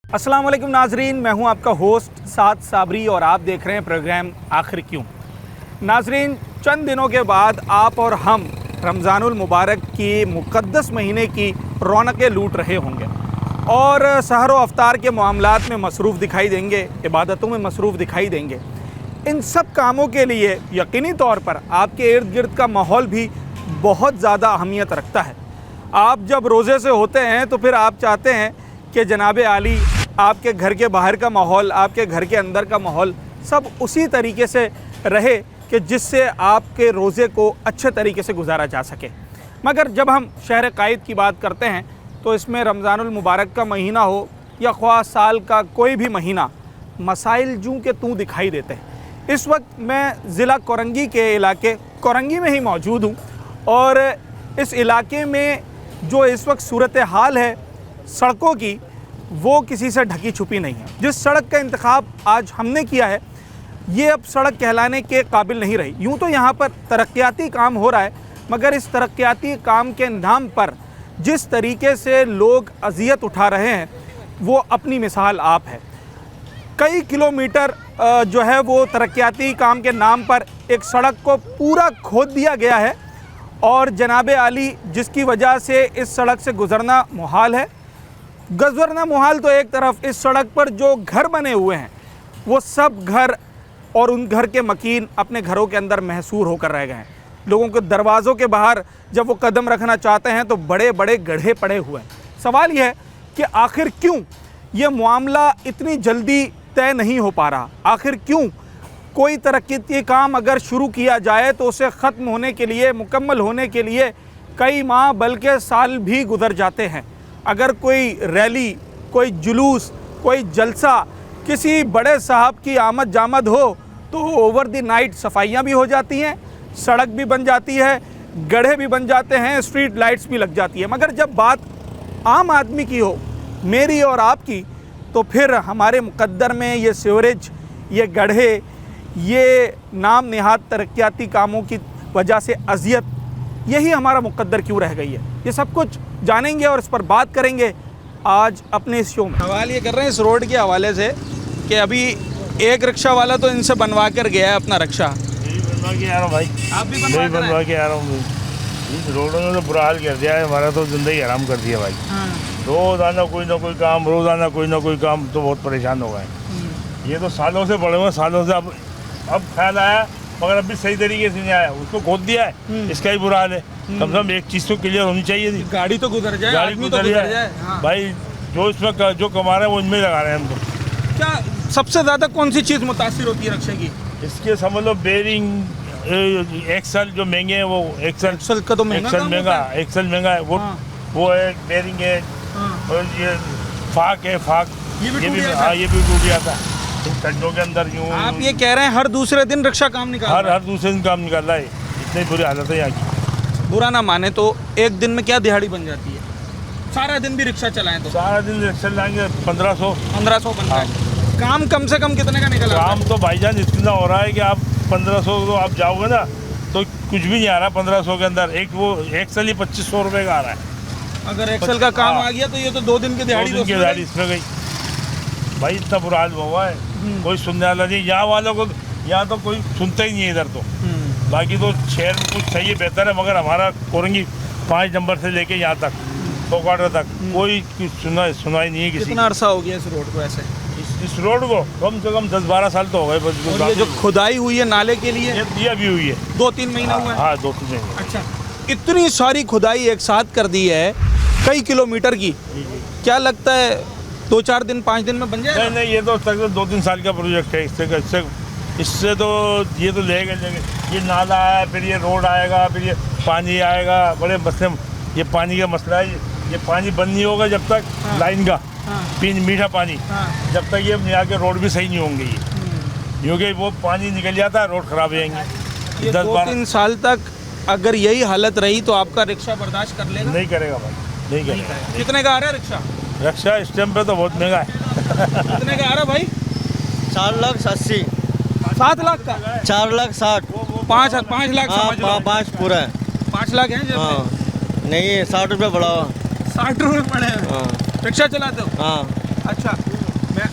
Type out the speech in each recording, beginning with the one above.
अस्सलाम वालेकुम नाजरीन, मैं हूं आपका होस्ट साद साबरी और आप देख रहे हैं प्रोग्राम आखिर क्यों। नाजरीन, चंद दिनों के बाद आप और हम रमज़ानुल मुबारक की मुक़द्दस महीने की रौनकें लूट रहे होंगे और सहर व अफ्तार के मामलात में मसरूफ़ दिखाई देंगे, इबादतों में मसरूफ़ दिखाई देंगे। इन सब कामों के लिए यकीनी तौर पर आपके इर्द गिर्द का माहौल भी बहुत ज़्यादा अहमियत रखता है। आप जब रोज़े से होते हैं तो फिर आप चाहते हैं कि जनाब आली आपके घर के बाहर का माहौल, आपके घर के अंदर का माहौल सब उसी तरीके से रहे कि जिससे आपके रोज़े को अच्छे तरीके से गुजारा जा सके। मगर जब हम शहर कायद की बात करते हैं तो इसमें रमज़ानुल मुबारक का महीना हो या ख्वाह साल का कोई भी महीना, मसाइल जूं के तूं दिखाई देते हैं। इस वक्त मैं ज़िला कोरंगी के इलाके कोरंगी में ही मौजूद हूँ और इस इलाके में जो इस वक्त सूरत हाल है सड़कों की, वो किसी से ढकी छुपी नहीं है। जिस सड़क का इंतखाब आज हमने किया है ये अब सड़क कहलाने के काबिल नहीं रही। यूँ तो यहाँ पर तरक्याती काम हो रहा है, मगर इस तरक्याती काम के नाम पर जिस तरीके से लोग अज़ियत उठा रहे हैं वो अपनी मिसाल आप है। कई किलोमीटर जो है वो तरक्याती काम के नाम पर एक सड़क को पूरा खोद दिया गया है और जनाब आली जिसकी वजह से इस सड़क से गुज़रना मुहाल है। गुज़रना मुहाल तो एक तरफ, इस सड़क पर जो घर बने हुए हैं वो सब घर और उन घर के मकीन अपने घरों के अंदर महसूर होकर रह गए हैं। लोगों के दरवाज़ों के बाहर जब वो कदम रखना चाहते हैं तो बड़े बड़े गड्ढे पड़े हुए हैं। सवाल यह है कि आखिर क्यों ये मामला इतनी जल्दी तय नहीं हो पा रहा। आखिर क्यों कोई तरक्की काम अगर शुरू किया जाए तो उसे ख़त्म होने के लिए, मुकम्मल होने के लिए कई माह बल्कि साल भी गुजर जाते हैं। अगर कोई रैली, कोई जुलूस, कोई जलसा, किसी बड़े साहब की आमद जामद हो तो ओवर द नाइट सफाइयाँ भी हो जाती हैं, सड़क भी बन जाती है, गड्ढे भी बन जाते हैं, स्ट्रीट लाइट्स भी लग जाती है। मगर जब बात आम आदमी की हो, मेरी और आपकी, तो फिर हमारे मुक़द्दर में ये सीवरेज, ये गड्ढे, ये नाम निहाद तरक्याती कामों की वजह से अज़ियत, यही हमारा मुक़द्दर क्यों रह गई है। ये सब कुछ जानेंगे और इस पर बात करेंगे आज अपने इस शो में। सवाल ये कर रहे हैं इस रोड के हवाले से कि अभी एक रिक्शा वाला तो इनसे बनवा कर गया है अपना रिक्शा। बनवा के आ रहा हूँ भाई, आप भी बनवा के आ रहा हूँ। इस रोडों ने तो बुरा हाल कर दिया है, हमारा तो ज़िंदगी हराम कर दिया भाई। रोज़ाना कोई ना कोई काम, रोज़ाना कोई ना कोई काम, तो बहुत परेशान हो गए। ये तो सालों से बड़े हुए, सालों से अब ख्याल आया, मगर अभी सही तरीके से नहीं आया। उसको खोद दिया है, इसका ही बुरा हाल है। कम से कम एक चीज़ तो क्लियर होनी चाहिए थी, गाड़ी तो गुजर जाए, गाड़ी गुजर जाए। भाई जो इसमें जो कमा रहे हैं वो इनमें लगा रहे हैं हम तो। क्या सबसे ज़्यादा कौन सी चीज़ मुतासिर होती है रिक्शे की? इसके समझ लो बेरिंग, एक्सल जो महंगे हैं वो एक्सल का तो महंगा एक्सल महंगा है वो है, बेरिंग है और ये फाक है, ये भी टूट जाता है खड्डों के अंदर। यूँ आप ये कह रहे हैं हर दूसरे दिन रिक्शा काम निकाल हर दूसरे दिन काम निकाल रहा है। इतनी बुरी हालत है यहाँ की। बुरा ना माने तो एक दिन में क्या दिहाड़ी बन जाती है? सारा दिन भी रिक्शा चलाएं तो सारा दिन रिक्शा लाएंगे 1500 बनता है। काम कम से कम कितने का निकल रहा है? काम तो भाईजान इतना हो रहा है कि आप 1500 तो आप जाओगे ना तो कुछ भी नहीं आ रहा। 1500 के अंदर एक वो एक्सल ही 2500 रुपये का आ रहा है। अगर एक्सल का काम आ गया तो ये तो 2 दिन की दिहाड़ी इसमें गई भाई। इतना बुरा हाल हुआ है, कोई सुनने वाला नहीं। यहाँ वालों को, यहाँ तो कोई सुनता ही नहीं है इधर तो। बाकी तो शहर में कुछ सही है, बेहतर है, मगर हमारा कोरंगी 5 नंबर से लेके यहाँ तक तो क्वार्टर तक कोई सुनाई नहीं है किसी। कितना अरसा हो गया इस रोड को ऐसे? इस रोड को कम से कम 10-12 साल तो हो गए बस। और ये जो खुदाई हुई है नाले के लिए, ये अभी हुई है 2-3 महीना हुआ है। हाँ 2-3 महीने। अच्छा, इतनी सारी खुदाई एक साथ कर दी है कई किलोमीटर की, क्या लगता है 2-4 दिन 5 दिन में बन जाएगा? नहीं, ये तो तक 2-3 साल का प्रोजेक्ट है। इससे तो ये तो लेगा, ये नाला है, फिर ये रोड आएगा, फिर ये पानी आएगा। बड़े मसले, ये पानी का मसला है। ये पानी बंद नहीं होगा जब तक लाइन का मीठा पानी, जब तक ये यहाँ के रोड भी सही नहीं होंगे। ये क्योंकि वो पानी निकल जाता है, रोड खराब हो जाएंगे। 2-3 साल तक अगर यही हालत रही तो आपका रिक्शा बर्दाश्त कर लेगा? नहीं करेगा भाई, नहीं करेगा। कितने का आ रहा है रिक्शा? रिक्शा इस टाइम पे तो बहुत महंगा है। कितने का आ रहा है भाई? 4,80,000। 7 लाख का? 4,60,000। 5 लाख समझ लो। 5 पूरा है। 5 लाख है जेब में? नहीं, 60 रुपये बढ़ा हुआ। 60 रुपये पड़े हैं। हाँ। रिक्शा चलाते हो? हाँ। अच्छा,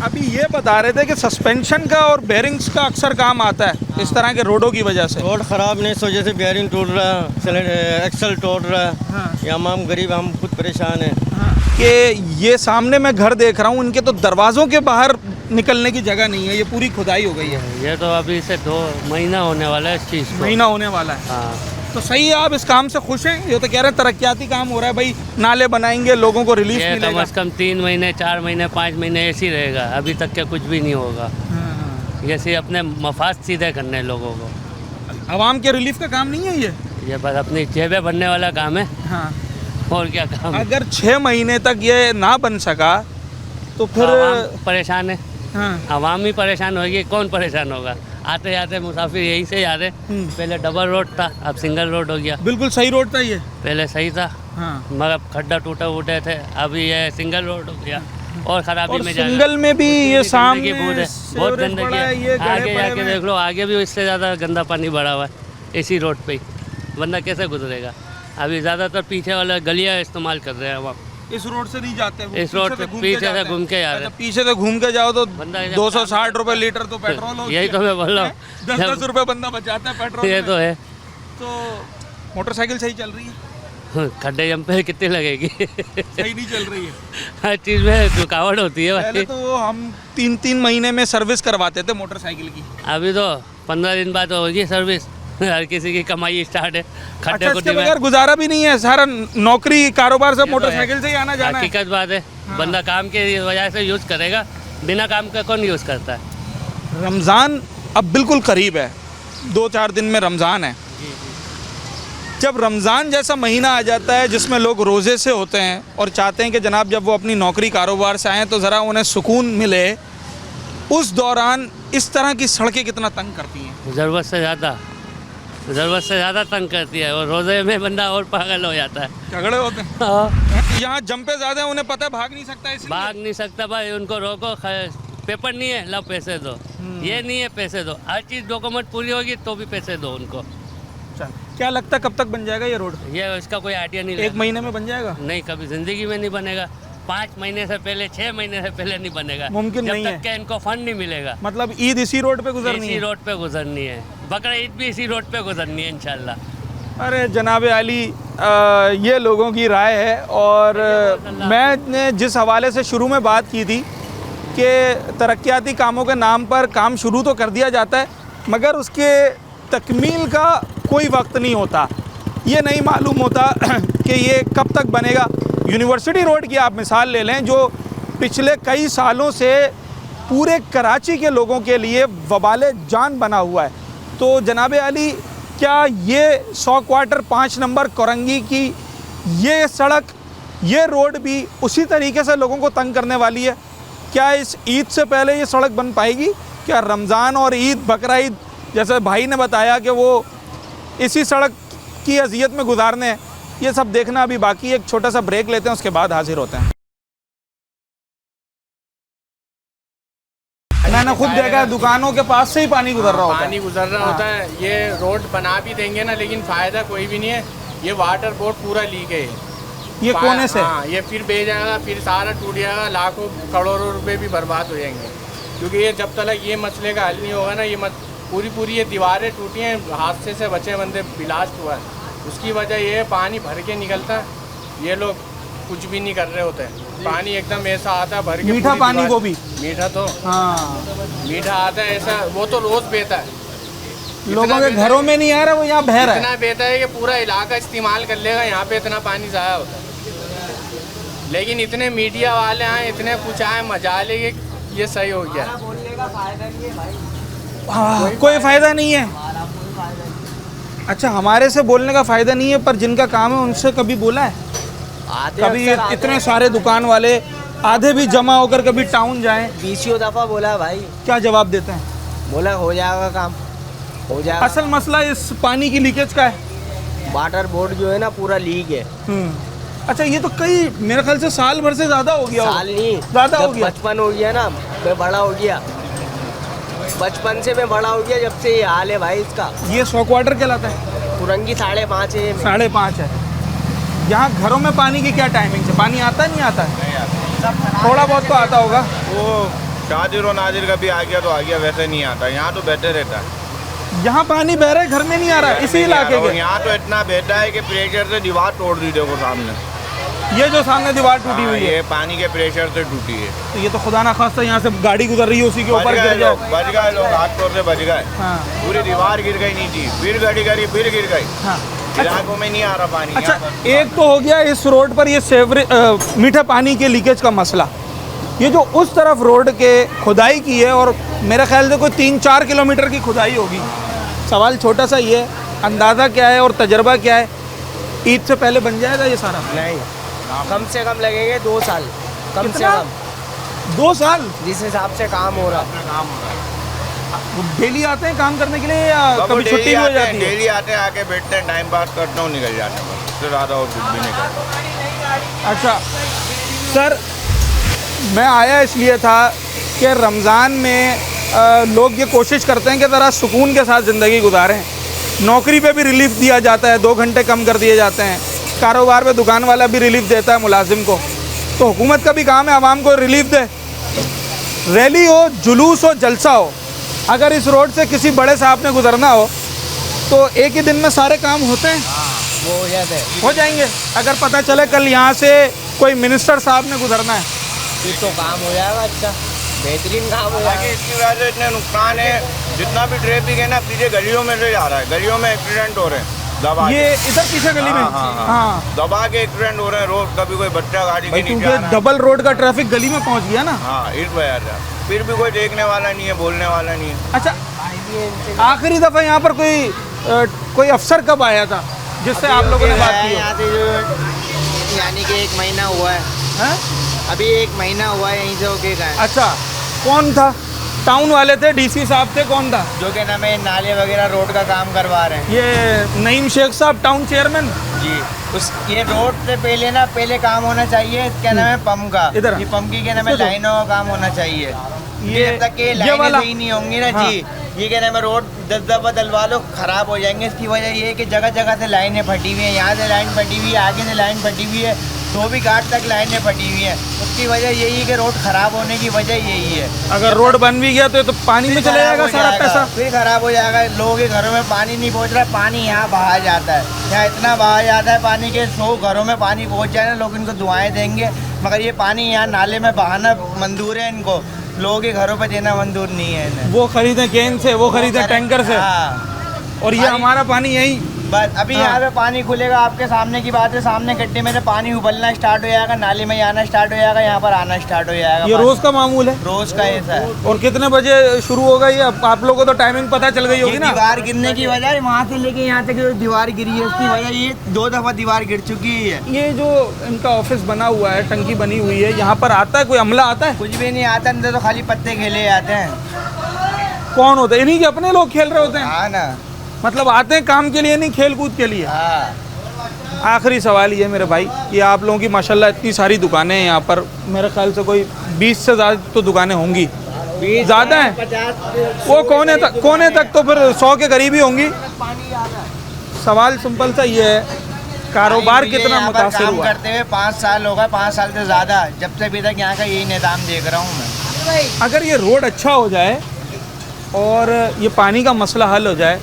अभी ये बता रहे थे कि सस्पेंशन का और बेरिंग्स का अक्सर काम आता है इस तरह के रोडों की वजह से। रोड ख़राब नहीं इस वजह से बेयरिंग टूट रहा है, एक्सल टूट रहा है। हाँ। यहाँ हम गरीब हम खुद परेशान हैं। कि ये सामने मैं घर देख रहा हूँ, इनके तो दरवाज़ों के बाहर निकलने की जगह नहीं है, ये पूरी खुदाई हो गई है। ये तो अभी से 2 महीना होने वाला है इस चीज़ को। महीना होने वाला है। हाँ, तो सही है, आप इस काम से खुश हैं? ये तो कह रहे हैं तरक्याती काम हो रहा है भाई, नाले बनाएंगे, लोगों को रिलीफ ये कम मिलेगा। से कम 3 महीने 4 महीने 5 महीने ऐसे ही रहेगा, अभी तक के कुछ भी नहीं होगा। हाँ। ये सिर्फ अपने मफाद सीधे करने हैं लोगों को। आवाम के रिलीफ का काम नहीं है ये बस अपनी जेबें भरने वाला काम है, हाँ। और क्या काम है। अगर 6 महीने तक ये ना बन सका तो फिर आवाम परेशान है, हाँ। आवाम ही परेशान होगी, कौन परेशान होगा। आते जाते मुसाफिर यहीं से जा रहे। पहले डबल रोड था, अब सिंगल रोड हो गया। बिल्कुल सही रोड था ये। पहले सही था, हाँ। मगर खड्डा टूटे फूटे थे, अभी ये सिंगल रोड हो गया और खराबी और में जा रहा है। सिंगल में भी ये सामने बहुत है, बहुत सीवरेज गंदगी पड़ा है, ये है। गड्ढे आगे पड़े जाके हुए हैं। देख लो, आगे भी इससे ज़्यादा गंदा पानी भरा हुआ है इसी रोड पे ही, वरना कैसे गुजरेगा। अभी ज़्यादातर पीछे वाला गलियाँ इस्तेमाल कर रहे हैं वहाँ। इस रोड से नहीं जाते, वो इस रोड से पीछे से घूम के जा रहे अच्छा, हैं। पीछे से घूम के जाओ तो बंदा जब 260 रुपए लीटर तो पेट्रोल हो यही तो मैं बोल रहा हूँ। 10-10 रुपए बंदा बचाता है पेट्रोल ये में। तो है। तो मोटरसाइकिल सही चल रही है? खड्डे जम पे कितनी लगेगी। सही नहीं चल रही है। हर चीज़ में रुकावट होती है पहले भाई। तो हम 3-3 महीने में सर्विस करवाते थे मोटरसाइकिल की। अभी तो 15 दिन बाद होगी सर्विस। हर किसी की कमाई स्टार्ट है। खड्डे अच्छा, को इसके बगैर गुजारा भी नहीं है, सारा नौकरी कारोबार सब तो मोटरसाइकिल से ही आना जाना है। हकीकत बात है, बंदा काम के वजह से यूज़ करेगा, बिना काम का कौन यूज़ करता है। रमज़ान अब बिल्कुल करीब है, 2-4 दिन में रमज़ान है। जब रमज़ान जैसा महीना आ जाता है जिसमें लोग रोज़े से होते हैं और चाहते हैं कि जनाब जब वो अपनी नौकरी कारोबार से आएँ तो ज़रा उन्हें सुकून मिले, उस दौरान इस तरह की सड़कें कितना तंग करती हैं? ज़रूरत से ज़्यादा तंग करती है, और रोज़े में बंदा और पागल हो जाता है। झगड़े होते हैं। हाँ। यहाँ जंपे ज़्यादा हैं, उन्हें पता है भाग नहीं सकता, इसलिए भाग नहीं सकता भाई, उनको रोको। पेपर नहीं है, लो पैसे दो। ये नहीं है, पैसे दो। हर चीज़ डॉक्यूमेंट पूरी होगी तो भी पैसे दो उनको। अच्छा, क्या लगता है कब तक बन जाएगा ये रोड? ये इसका कोई आइडिया नहीं। 1 महीने में बन जाएगा? नहीं, कभी ज़िंदगी में नहीं बनेगा। 5 महीने से पहले, 6 महीने से पहले नहीं बनेगा। मुमकिन नहीं जब है। तक के इनको फंड नहीं मिलेगा। मतलब ईद इसी रोड पे गुजरनी इसी है? रोड पे गुजरनी है, बकरा ईद भी इसी रोड पे गुजरनी है इंशाल्लाह। अरे जनाब आली, ये लोगों की राय है। और मैंने जिस हवाले से शुरू में बात की थी कि तरक्याती कामों के नाम पर काम शुरू तो कर दिया जाता है मगर उसके तकमील का कोई वक्त नहीं होता। ये नहीं मालूम होता कि ये कब तक बनेगा। यूनिवर्सिटी रोड की आप मिसाल ले लें, जो पिछले कई सालों से पूरे कराची के लोगों के लिए वबाल जान बना हुआ है। तो जनाब आली, क्या ये 100 क्वार्टर 5 नंबर कोरंगी की ये सड़क, ये रोड भी उसी तरीके से लोगों को तंग करने वाली है? क्या इस ईद से पहले ये सड़क बन पाएगी? क्या रमज़ान और ईद, बकरा ईद, जैसे भाई ने बताया कि वो इसी सड़क की अजियत में गुजारने हैं, ये सब देखना अभी बाकी है। एक छोटा सा ब्रेक लेते हैं, उसके बाद हाजिर होते हैं। मैंने खुद देखा है, दुकानों के पास से ही पानी गुजर रहा होता है। पानी गुजर रहा होता है। ये रोड बना भी देंगे ना, लेकिन फ़ायदा कोई भी नहीं है। ये वाटर बोर्ड पूरा लीक है। ये कोने से? हाँ, ये फिर बह जाएगा, फिर सारा टूट जाएगा, लाखों करोड़ों रुपए भी बर्बाद हो जाएंगे। क्योंकि ये जब तक ये मसले का हल नहीं होगा ना, ये पूरी ये दीवारें टूटी हैं, हादसे से बचे बंदे ब्लास्ट हुआ है। उसकी वजह ये है, पानी भर के निकलता है, ये लोग कुछ भी नहीं कर रहे होते हैं। पानी एकदम ऐसा आता है भर के, मीठा पानी को भी मीठा तो हाँ मीठा आता है ऐसा, वो तो रोज़ बहता है। लोगों के घरों में नहीं आ रहा, वो यहाँ बह रहा है। इतना बहता है कि पूरा इलाका इस्तेमाल कर लेगा, यहाँ पे इतना पानी ज़ाया होता है। लेकिन इतने मीडिया वाले आए, इतने कुछ आए, मजा ले ये सही हो गया। हाँ, कोई फ़ायदा नहीं है। अच्छा, हमारे से बोलने का फ़ायदा नहीं है, पर जिनका काम है उनसे कभी बोला है? कभी इतने सारे दुकान वाले आधे भी जमा होकर कभी टाउन जाएं? 20 दफ़ा बोला भाई, क्या जवाब देते हैं? बोला हो जाएगा काम, हो जाएगा। असल मसला इस पानी की लीकेज का है। वाटर बोर्ड जो है ना पूरा लीक है। अच्छा, ये तो कई, मेरे ख्याल से साल भर से ज़्यादा हो गया। साल नहीं, ज़्यादा हो जब गया। बचपन हो गया ना, मैं बड़ा हो गया, बचपन से मैं बड़ा हो गया, जब से ये हाल है भाई इसका। ये 100 क्वार्टर कहलाता है? पुरंगी 5.5 है। 5.5 है। यहाँ घरों में पानी की क्या टाइमिंग है? पानी आता नहीं आता है? थोड़ा बहुत तो आता होगा। वो शादिर और नादिर का भी आ गया तो आ गया, वैसे नहीं आता। यहाँ तो बहते रहता है। यहाँ पानी बह रहा है, घर में नहीं आ रहा है, इसी इलाके और के। यहाँ तो इतना बहता है कि प्रेशर से दीवार तोड़ दी। देखो सामने, ये जो सामने दीवार टूटी हुई है, ये पानी के प्रेशर से टूटी है। तो ये तो खुदा ना खास्ता यहाँ से गाड़ी गुजर रही है, उसी के ऊपर गिर जाए। बच गए लोग, हाथ तौर से बच गए। हाँ पूरी दीवार गिर गई नीचे, फिर गाड़ी करी, फिर गिर गई। हाँ। इलाकों में नहीं आ रहा पानी। अच्छा, यहाँ पर- एक तो हो गया इस रोड पर ये मीठा पानी के लीकेज का मसला। ये जो उस तरफ रोड के खुदाई की है, और मेरे ख्याल से कोई 3-4 किलोमीटर की खुदाई होगी। सवाल छोटा सा ये है, अंदाज़ा क्या है और तजर्बा क्या है, ईद से पहले बन जाएगा ये सारा? नहीं, कम से कम लगेंगे 2 साल, कम से कितना? कम 2 साल? जिस हिसाब से काम हो रहा। वो डेली आते हैं काम करने के लिए या बाबू कभी छुट्टी डेली भी हो आते हैं, जाती है? डेली आते हैं, आके बैठते हैं, टाइम पास करते हैं, निकल जाते हैं बस। उससे ज़्यादा और कुछ भी नहीं करते। अच्छा सर, मैं आया इसलिए था कि रमज़ान में लोग ये कोशिश करते हैं कि ज़रा सुकून के साथ ज़िंदगी गुजारें। नौकरी पे भी रिलीफ दिया जाता है, 2 घंटे कम कर दिए जाते हैं। कारोबार पे दुकान वाला भी रिलीफ देता है मुलाजिम को। तो हुकूमत का भी काम है आवाम को रिलीफ दे। रैली हो, जुलूस हो, जलसा हो, अगर इस रोड से किसी बड़े साहब ने गुजरना हो तो एक ही दिन में सारे काम होते हैं, वो हो जाता है, हो जाएंगे। अगर पता चले कल यहाँ से कोई मिनिस्टर साहब ने गुजरना है, फिर तो काम हो जाएगा। अच्छा, बेहतरीन काम हो हालांकि जाएगा। इसकी वजह से इतने नुकसान है, जितना भी ट्रैफिक है ना, पीछे गलियों में से जा रहा है। गलियों में एक्सीडेंट हो रहे हैं दबा ये के। इधर पीछे गली में। हाँ, दबा के एक्सीडेंट हो रहे हैं रोज। कभी कोई बच्चा गाड़ी भाई के नीचे क्योंकि आ रहा है। डबल रोड का ट्रैफिक गली में पहुंच गया ना। हाँ, इस वजह से फिर भी कोई देखने वाला नहीं है, बोलने वाला नहीं है। अच्छा, आखिरी दफ़ा यहाँ पर कोई अफसर कब आया था जिससे आप लोगों ने बात की हो? यहाँ से जो यानी कि 1 महीना हुआ है, हैं? अभी 1 महीना हुआ है यहीं से होके गए। अच्छा, कौन था? टाउन वाले थे, डीसी साहब थे, कौन था? जो कि ना मैं नाले वगैरह रोड का काम करवा रहे हैं। ये नईम शेख साहब, टाउन चेयरमैन। जी, ये रोड से पहले काम होना चाहिए। क्या नाम है, पंप का। इधर। ये पंप की क्या नाम है, इसको तो- लाइनों का काम होना चाहिए। ये- जब तक ये ये लाइनें वाला? सही नहीं होंगी ना हाँ। जी, ये क्या नाम है, रोड 10 दफा डलवा लो, खराब हो जाएंगे। इसकी वजह ये है कि जगह जगह से लाइनें फटी हुई हैं। यहाँ से लाइन फटी हुई है, आगे से लाइन फटी हुई है, धोबी घाट तक लाइनें फटी हुई हैं। उसकी वजह यही है कि रोड खराब होने की वजह यही है। अगर रोड बन भी गया तो ये तो पानी में फिर चले खराब जाएगा हो सारा जाएगा, पैसा। फिर खराब हो जाएगा। लोगों के घरों में पानी नहीं पहुंच रहा, पानी यहाँ बहा जाता है। यहाँ इतना बहा जाता है पानी के 100 घरों में पानी पहुंच जाए ना, लोग इनको दुआएं देंगे, मगर ये पानी यहाँ नाले में बहाना मंजूर है इनको, लोगों के घरों पे देना मंजूर नहीं है इन्हें। वो खरीदे केन से, वो खरीदे टैंकर से, हाँ, और ये हमारा पानी यही। बस अभी हाँ। यहाँ पे पानी खुलेगा, आपके सामने की बात है, सामने गड्ढे में से पानी उबलना स्टार्ट हो जाएगा, नाले में आना स्टार्ट हो जाएगा, यहाँ पर आना स्टार्ट हो जाएगा। ये पानी। रोज का मामूल है। रोज का ऐसा है। और कितने बजे शुरू होगा ये? आप लोगों को तो टाइमिंग पता चल गई होगी ये ना? दीवार गिरने की वजह, वहाँ से लेके यहाँ तक जो दीवार गिरी है, उसकी वजह ये 2 दफा दीवार गिर चुकी है। ये जो इनका ऑफिस बना हुआ है, टंकी बनी हुई है, यहाँ पर आता है कोई अमला आता है? कुछ भी नहीं आता, अंदर तो खाली पत्ते खेले जाते हैं। कौन होते हैं? इन्हीं के अपने लोग खेल रहे होते हैं? हाँ ना। मतलब आते हैं काम के लिए, नहीं खेल कूद के लिए? हाँ। आखिरी सवाल ये मेरे भाई, कि आप लोगों की माशाल्लाह इतनी सारी दुकानें हैं यहाँ पर, मेरे ख्याल से कोई 20 से ज़्यादा तो दुकानें होंगी। ज़्यादा हैं? 50 वो कोने तक तो फिर 100 के करीब ही होंगी। सवाल सिंपल सा ये है, कारोबार कितना यहाँ पर मुतासिर काम हुआ? करते हुए 5 साल हो गए, 5 साल से ज़्यादा, जब से अभी तक यहाँ का यही निज़ाम देख रहा हूँ मैं। अगर ये रोड अच्छा हो जाए और ये पानी का मसला हल हो जाए,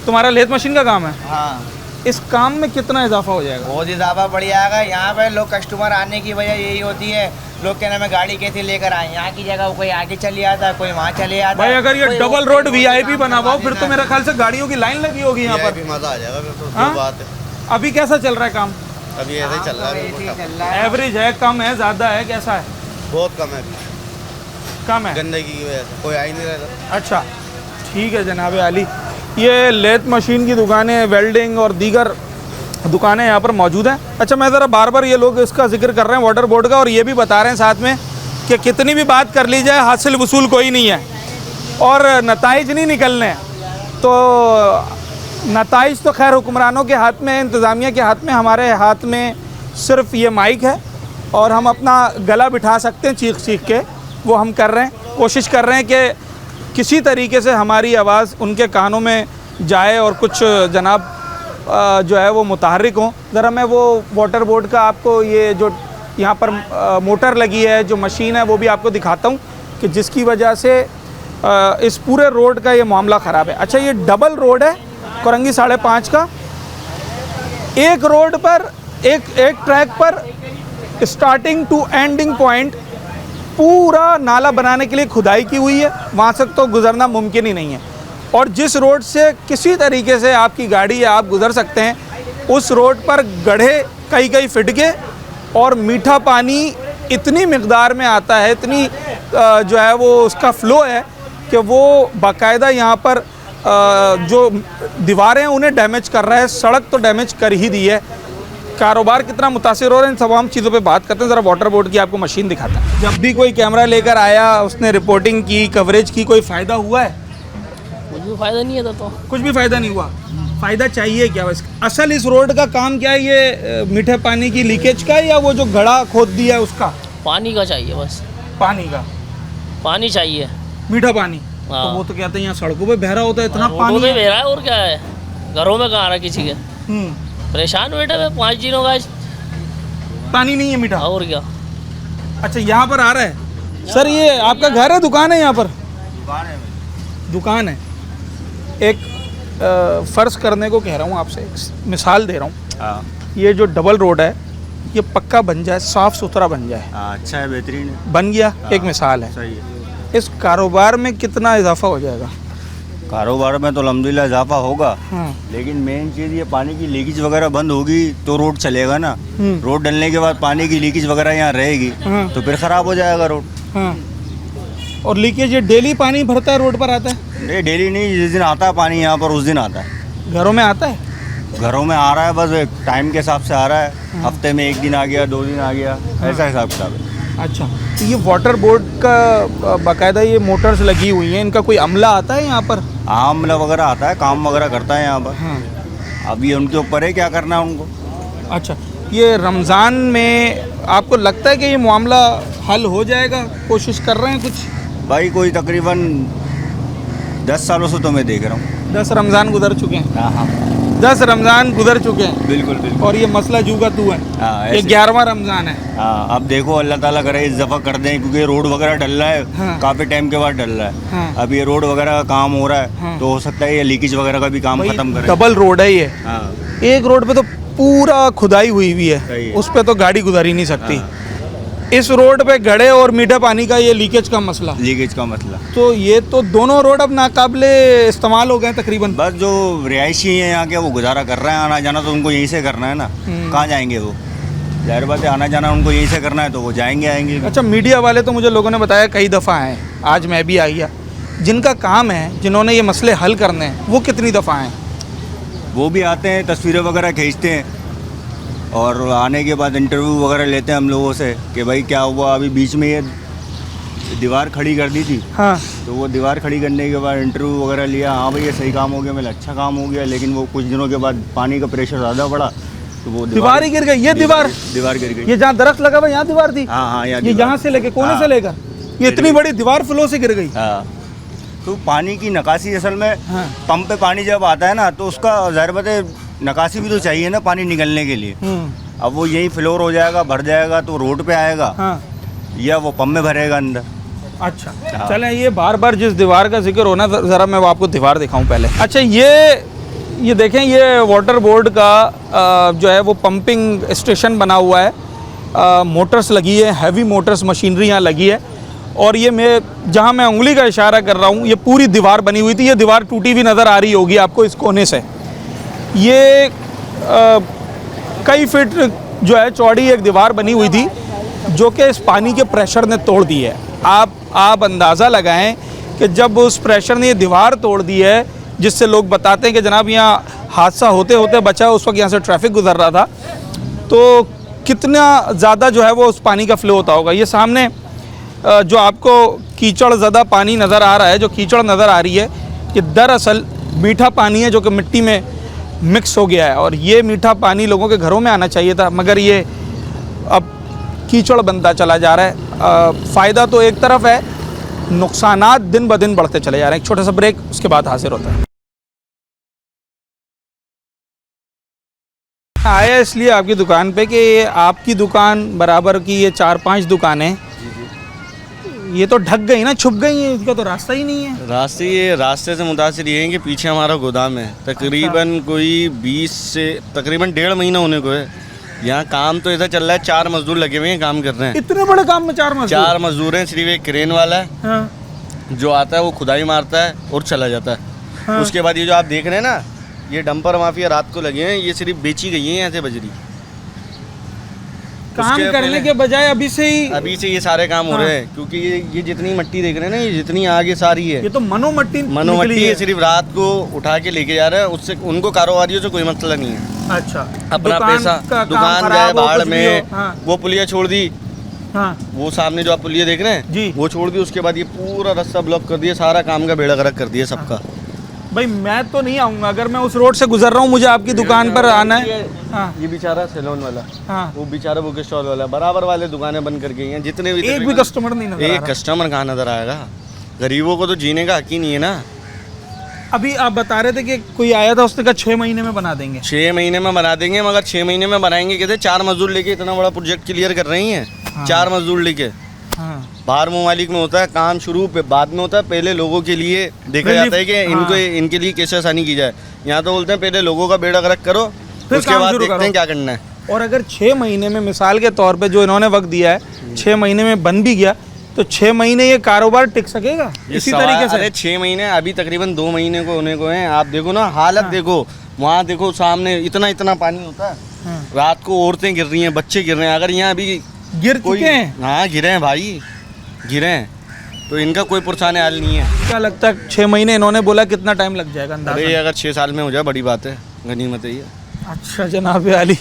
तुम्हारा लेथ मशीन का काम है, हाँ, इस काम में कितना इजाफा हो जाएगा? बहुत इजाफा बढ़ जाएगा। यहाँ पे लोग कस्टमर आने की वजह यही होती है, लोग क्या नाम है, गाड़ी कैसे लेकर आए, यहाँ की जगह कोई आगे चले जाता है, कोई वहाँ चले जाता भाई है। अगर ये कोई डबल वो- रोड कोई VIP काम बना हुआ हो, फिर करवा तो देता मेरे ख्याल से गाड़ियों की लाइन लगी होगी यहाँ पर। मजा आ जाएगा फिर तो, हाँ? जो बात है। अभी कैसा चल रहा है काम? अभी ऐसे ही चल रहा है, ऐसे ही बिल्कुल चल रहा है। एवरेज है, कम है, ज़्यादा है, कैसा है? बहुत कम है अभी, कम है। गंदगी की वजह से कोई आ ही नहीं रहता। अच्छा, ठीक है जनाब आली। ये लेथ मशीन की दुकानें, वेल्डिंग और दीगर दुकानें यहाँ पर मौजूद हैं। अच्छा, मैं ज़रा बार बार ये लोग इसका जिक्र कर रहे हैं वाटर बोर्ड का, और ये भी बता रहे हैं साथ में कि कितनी भी बात कर ली जाए, हासिल वसूल कोई नहीं है और नताइज नहीं निकलने हैं। तो नताइज तो खैर हुक्मरानों के हाथ में, इंतज़ामिया के हाथ में, हमारे हाथ में सिर्फ ये माइक है और हम अपना गला बिठा सकते हैं चीख चीख के, वो हम कर रहे हैं, कोशिश कर रहे हैं कि किसी तरीके से हमारी आवाज़ उनके कानों में जाए और कुछ जनाब जो है वो मुतहर्रिक हों। ज़रा मैं वो वाटर बोर्ड का आपको ये जो यहाँ पर मोटर लगी है, जो मशीन है, वो भी आपको दिखाता हूँ कि जिसकी वजह से इस पूरे रोड का ये मामला ख़राब है। अच्छा, ये डबल रोड है कोरंगी 5.5 का। एक रोड पर एक ट्रैक पर स्टार्टिंग टू एंडिंग पॉइंट पूरा नाला बनाने के लिए खुदाई की हुई है, वहाँ से तो गुज़रना मुमकिन ही नहीं है। और जिस रोड से किसी तरीके से आपकी गाड़ी या आप गुज़र सकते हैं, उस रोड पर गड्ढे कई फिट के और मीठा पानी इतनी मिक़दार में आता है, इतनी जो है वो उसका फ़्लो है कि वो बाकायदा यहाँ पर जो दीवारें हैं उन्हें डैमेज कर रहा है, सड़क तो डैमेज कर ही दी है। कारोबार कितना मुतासिर हो रहा है, इन तमाम चीज़ों पे बात करते हैं। ज़रा वाटर बोर्ड की आपको मशीन दिखाता है। जब भी कोई कैमरा लेकर आया, उसने रिपोर्टिंग की, कवरेज की, कोई फ़ायदा हुआ है? कुछ भी फ़ायदा नहीं है तो कुछ भी फ़ायदा नहीं हुआ। फ़ायदा चाहिए क्या वैसे? असल इस रोड का काम क्या है, ये मीठे पानी की लीकेज का या वो जो गड्ढा खोद दिया है उसका? पानी का चाहिए बस, पानी का, पानी चाहिए, मीठा पानी। हाँ। तो वो तो कहते हैं यहाँ सड़कों पे बह रहा होता है, इतना रोडों पानी पे है। बह रहा है और क्या है, घरों में कहाँ आ रहा है किसी के। हम्म, परेशान बैठे हुए 5 दिनों का, पानी नहीं है मीठा। और क्या। अच्छा, यहाँ पर आ रहा है। सर, ये आपका घर है, दुकान है यहाँ पर? दुकान है। एक फ़र्ज़ करने को कह रहा हूँ आपसे, एक मिसाल दे रहा हूँ। ये जो डबल रोड है ये पक्का बन जाए, साफ़ सुथरा बन जाए। अच्छा है, बेहतरीन है, बन गया, एक मिसाल है। सही है। इस कारोबार में कितना इजाफा हो जाएगा? कारोबार में तो अल्हम्दुलिल्लाह इजाफा होगा, हाँ। लेकिन मेन चीज़ ये पानी की लीकेज वगैरह बंद होगी तो रोड चलेगा ना। रोड डलने के बाद पानी की लीकेज वगैरह यहाँ रहेगी हाँ। तो फिर ख़राब हो जाएगा रोड। हाँ। और लीकेज ये डेली पानी भरता है, रोड पर आता है? ये डेली नहीं, जिस दिन आता है पानी यहाँ पर उस दिन आता है। घरों में आता है? घरों में आ रहा है, बस एक टाइम के हिसाब से आ रहा है। हफ्ते में 1 दिन आ गया, 2 दिन आ गया, ऐसा हिसाब किताब है। अच्छा, तो ये वाटर बोर्ड का बाकायदा ये मोटर्स लगी हुई हैं, इनका कोई अमला आता है यहाँ पर? आमला वगैरह आता है, काम वगैरह करता है यहाँ पर। हाँ। अब ये उनके ऊपर है क्या करना है उनको। अच्छा, ये रमज़ान में आपको लगता है कि ये मामला हल हो जाएगा? कोशिश कर रहे हैं कुछ? भाई कोई तकरीबन 10 सालों से तो मैं देख रहा हूँ। 10 रमज़ान गुजर चुके हैं। हाँ हाँ, 10 रमज़ान गुजर चुके हैं। बिल्कुल बिल्कुल। और ये मसला जू का तू है। हाँ, ये ऐसे। 11वां रमज़ान है। हाँ, अब देखो अल्लाह ताला करे इस दफ़ा कर दें, क्योंकि रोड वगैरह डल रहा है। हाँ। काफ़ी टाइम के बाद डल रहा है। हाँ। अब ये रोड वगैरह का काम हो रहा है। हाँ। तो हो सकता है ये लीकेज वगैरह का भी काम भाई, खत्म करें। डबल रोड है ये। हाँ, एक रोड पे तो पूरा खुदाई हुई हुई सही है, है। उस पे तो गाड़ी गुजर ही नहीं सकती। हाँ। इस रोड पे गड्ढे और मीठे पानी का ये लीकेज का मसला, लीकेज का मसला। तो ये तो दोनों रोड अब नाकाबिले इस्तेमाल हो गए हैं तकरीबन। बस जो रिहायशी हैं यहाँ के वो गुजारा कर रहे हैं, आना जाना तो उनको यहीं से करना है ना। कहाँ जाएंगे वो? जाहिर बात है, आना जाना उनको यहीं से करना है तो वो जाएंगे आएंगे। अच्छा, मीडिया वाले तो मुझे लोगों ने बताया कई दफ़ा आए, आज मैं भी आई, जिनका काम है, जिन्होंने ये मसले हल करने हैं, वो कितनी दफ़ा आए? वो भी आते हैं, तस्वीरें वगैरह खींचते हैं और आने के बाद इंटरव्यू वगैरह लेते हैं हम लोगों से कि भाई क्या हुआ। अभी बीच में ये दीवार खड़ी कर दी थी। हाँ। तो वो दीवार खड़ी करने के बाद इंटरव्यू वगैरह लिया। हाँ भाई ये सही काम हो गया, मतलब अच्छा काम हो गया, लेकिन वो कुछ दिनों के बाद पानी का प्रेशर ज़्यादा बढ़ा तो वो दीवार ही गिर गई। ये दीवार गिर गई। ये जहाँ दरख्त लगा हुआ यहाँ दीवार थी? हाँ हाँ, ये यहाँ से लेके कोने से लेकर ये इतनी बड़ी दीवार फ्लो से गिर गई। हाँ, तो पानी की निकासी असल में हाँ। पंप पे पानी जब आता है ना तो उसका ज़ाहिर बात है निकासी भी तो चाहिए ना पानी निकलने के लिए। अब वो यहीं फ्लोर हो जाएगा, भर जाएगा तो रोड पे आएगा। हाँ। या वो पंप में भरेगा अंदर। अच्छा, चलें, ये बार बार जिस दीवार का जिक्र होना, ज़रा मैं आपको दीवार दिखाऊं पहले। अच्छा, ये देखें, ये वाटर बोर्ड का जो है वो पंपिंग स्टेशन बना हुआ है। मोटर्स लगी है, हैवी मोटर्स, मशीनरी यहाँ लगी है। और ये जहाँ मैं उंगली का इशारा कर रहा हूँ, ये पूरी दीवार बनी हुई थी। ये दीवार टूटी हुई नज़र आ रही होगी आपको इस कोने से। ये कई फीट जो है चौड़ी एक दीवार बनी हुई थी, जो कि इस पानी के प्रेशर ने तोड़ दी है। आप अंदाज़ा लगाएं कि जब उस प्रेशर ने ये दीवार तोड़ दी है, जिससे लोग बताते हैं कि जनाब यहाँ हादसा होते होते बचा, उस वक्त यहाँ से ट्रैफिक गुजर रहा था, तो कितना ज़्यादा जो है वो उस पानी का फ़्लो होता होगा। ये सामने जो आपको कीचड़ ज़दा पानी नज़र आ रहा है, जो कीचड़ नज़र आ रही है, ये दरअसल मीठा पानी है जो कि मिट्टी में मिक्स हो गया है। और ये मीठा पानी लोगों के घरों में आना चाहिए था, मगर ये अब कीचड़ बनता चला जा रहा है। फ़ायदा तो एक तरफ है, नुकसानात दिन ब दिन बढ़ते चले जा रहे हैं। एक छोटा सा ब्रेक, उसके बाद हाजिर होता है। आया इसलिए आपकी दुकान पे कि आपकी दुकान बराबर की ये 4-5 दुकानें ये तो ढक गई ना, छुप गई है, इसका तो रास्ता ही नहीं है। रास्ते से मुतासिर ये है कि पीछे हमारा गोदाम है, तकरीबन कोई 20 से तकरीबन 1.5 महीना होने को है। यहाँ काम तो ऐसा चल रहा है, 4 मजदूर लगे हुए हैं, काम कर रहे हैं। इतने बड़े काम में 4 मजदूर हैं। सिर्फ एक क्रेन वाला है, हाँ। जो आता है वो खुदाई मारता है और चला जाता है। हाँ। उसके बाद ये जो आप देख रहे हैं ना, ये डंपर माफिया रात को लगे हैं, ये सिर्फ बेची गई है यहाँ से बजरी। काम करने के बजाय अभी से ये सारे काम हो रहे हैं, क्योंकि ये जितनी मट्टी देख रहे हैं ना, ये जितनी आगे सारी है, ये तो मनो मट्टी है। सिर्फ रात को उठा के लेके जा रहे हैं, उससे उनको कारोबारियों से कोई मतलब नहीं है। अच्छा, अपना पैसा, दुकान गए बाढ़ में, वो पुलिया छोड़ दी, हाँ। वो सामने जो आप पुलिया देख रहे हैं जी, वो छोड़ दी। उसके बाद ये पूरा रास्ता ब्लॉक कर दिया, सारा काम का बेड़ा गर्क कर दिया सबका। भाई मैं तो नहीं आऊँगा, अगर मैं उस रोड से गुजर रहा हूँ, मुझे आपकी दुकान पर आना है। हाँ। ये बेचारा सैलून वाला, हाँ। वो बेचारा बुक स्टॉल वाला, बराबर वाले दुकानें बंद कर गई हैं। जितने भी एक भी कस्टमर नहीं नजर आ रहा। एक कस्टमर कहाँ नजर आएगा? गरीबों को तो जीने का हक ही नहीं है ना। अभी आप बता रहे थे कि कोई आया था, उसने कहा 6 महीने में बना देंगे। 6 महीने में बना देंगे, मगर 6 महीने में बनाएंगे कैसे? 4 मजदूर लेके इतना बड़ा प्रोजेक्ट क्लियर कर रही हैं। हाँ। 4 मजदूर लेके। हाँ। बाहर ममालिक में होता है काम शुरू पे बाद में होता है, पहले लोगों के लिए देखा जाता है कि हाँ। इनके लिए कैसे आसानी की जाए। यहाँ तो बोलते हैं पहले लोगों का बेड़ा गर्क करो, फिर उसके बाद देखते हैं क्या करना है। और अगर 6 महीने में, मिसाल के तौर पे जो इन्होंने वक्त दिया है, 6 महीने में बन भी गया, तो 6 महीने ये कारोबार टिक सकेगा इसी तरीके से? अरे 6 महीने, अभी तकरीबन 2 महीने को होने को हैं। आप देखो ना हालत, देखो वहाँ देखो सामने इतना पानी होता है। रात को औरतें गिर रही हैं, बच्चे गिर रहे हैं। अगर यहाँ अभी गिर चुके हैं, हाँ गिरे हैं भाई, गिरे हैं, तो इनका कोई पुरसाने हाल नहीं है। क्या लगता है 6 महीने इन्होंने बोला, कितना टाइम लग जाएगा अंदाज़ा? अरे अगर 6 साल में हो जाए बड़ी बात है, गनीमत है ये। अच्छा जनाब अली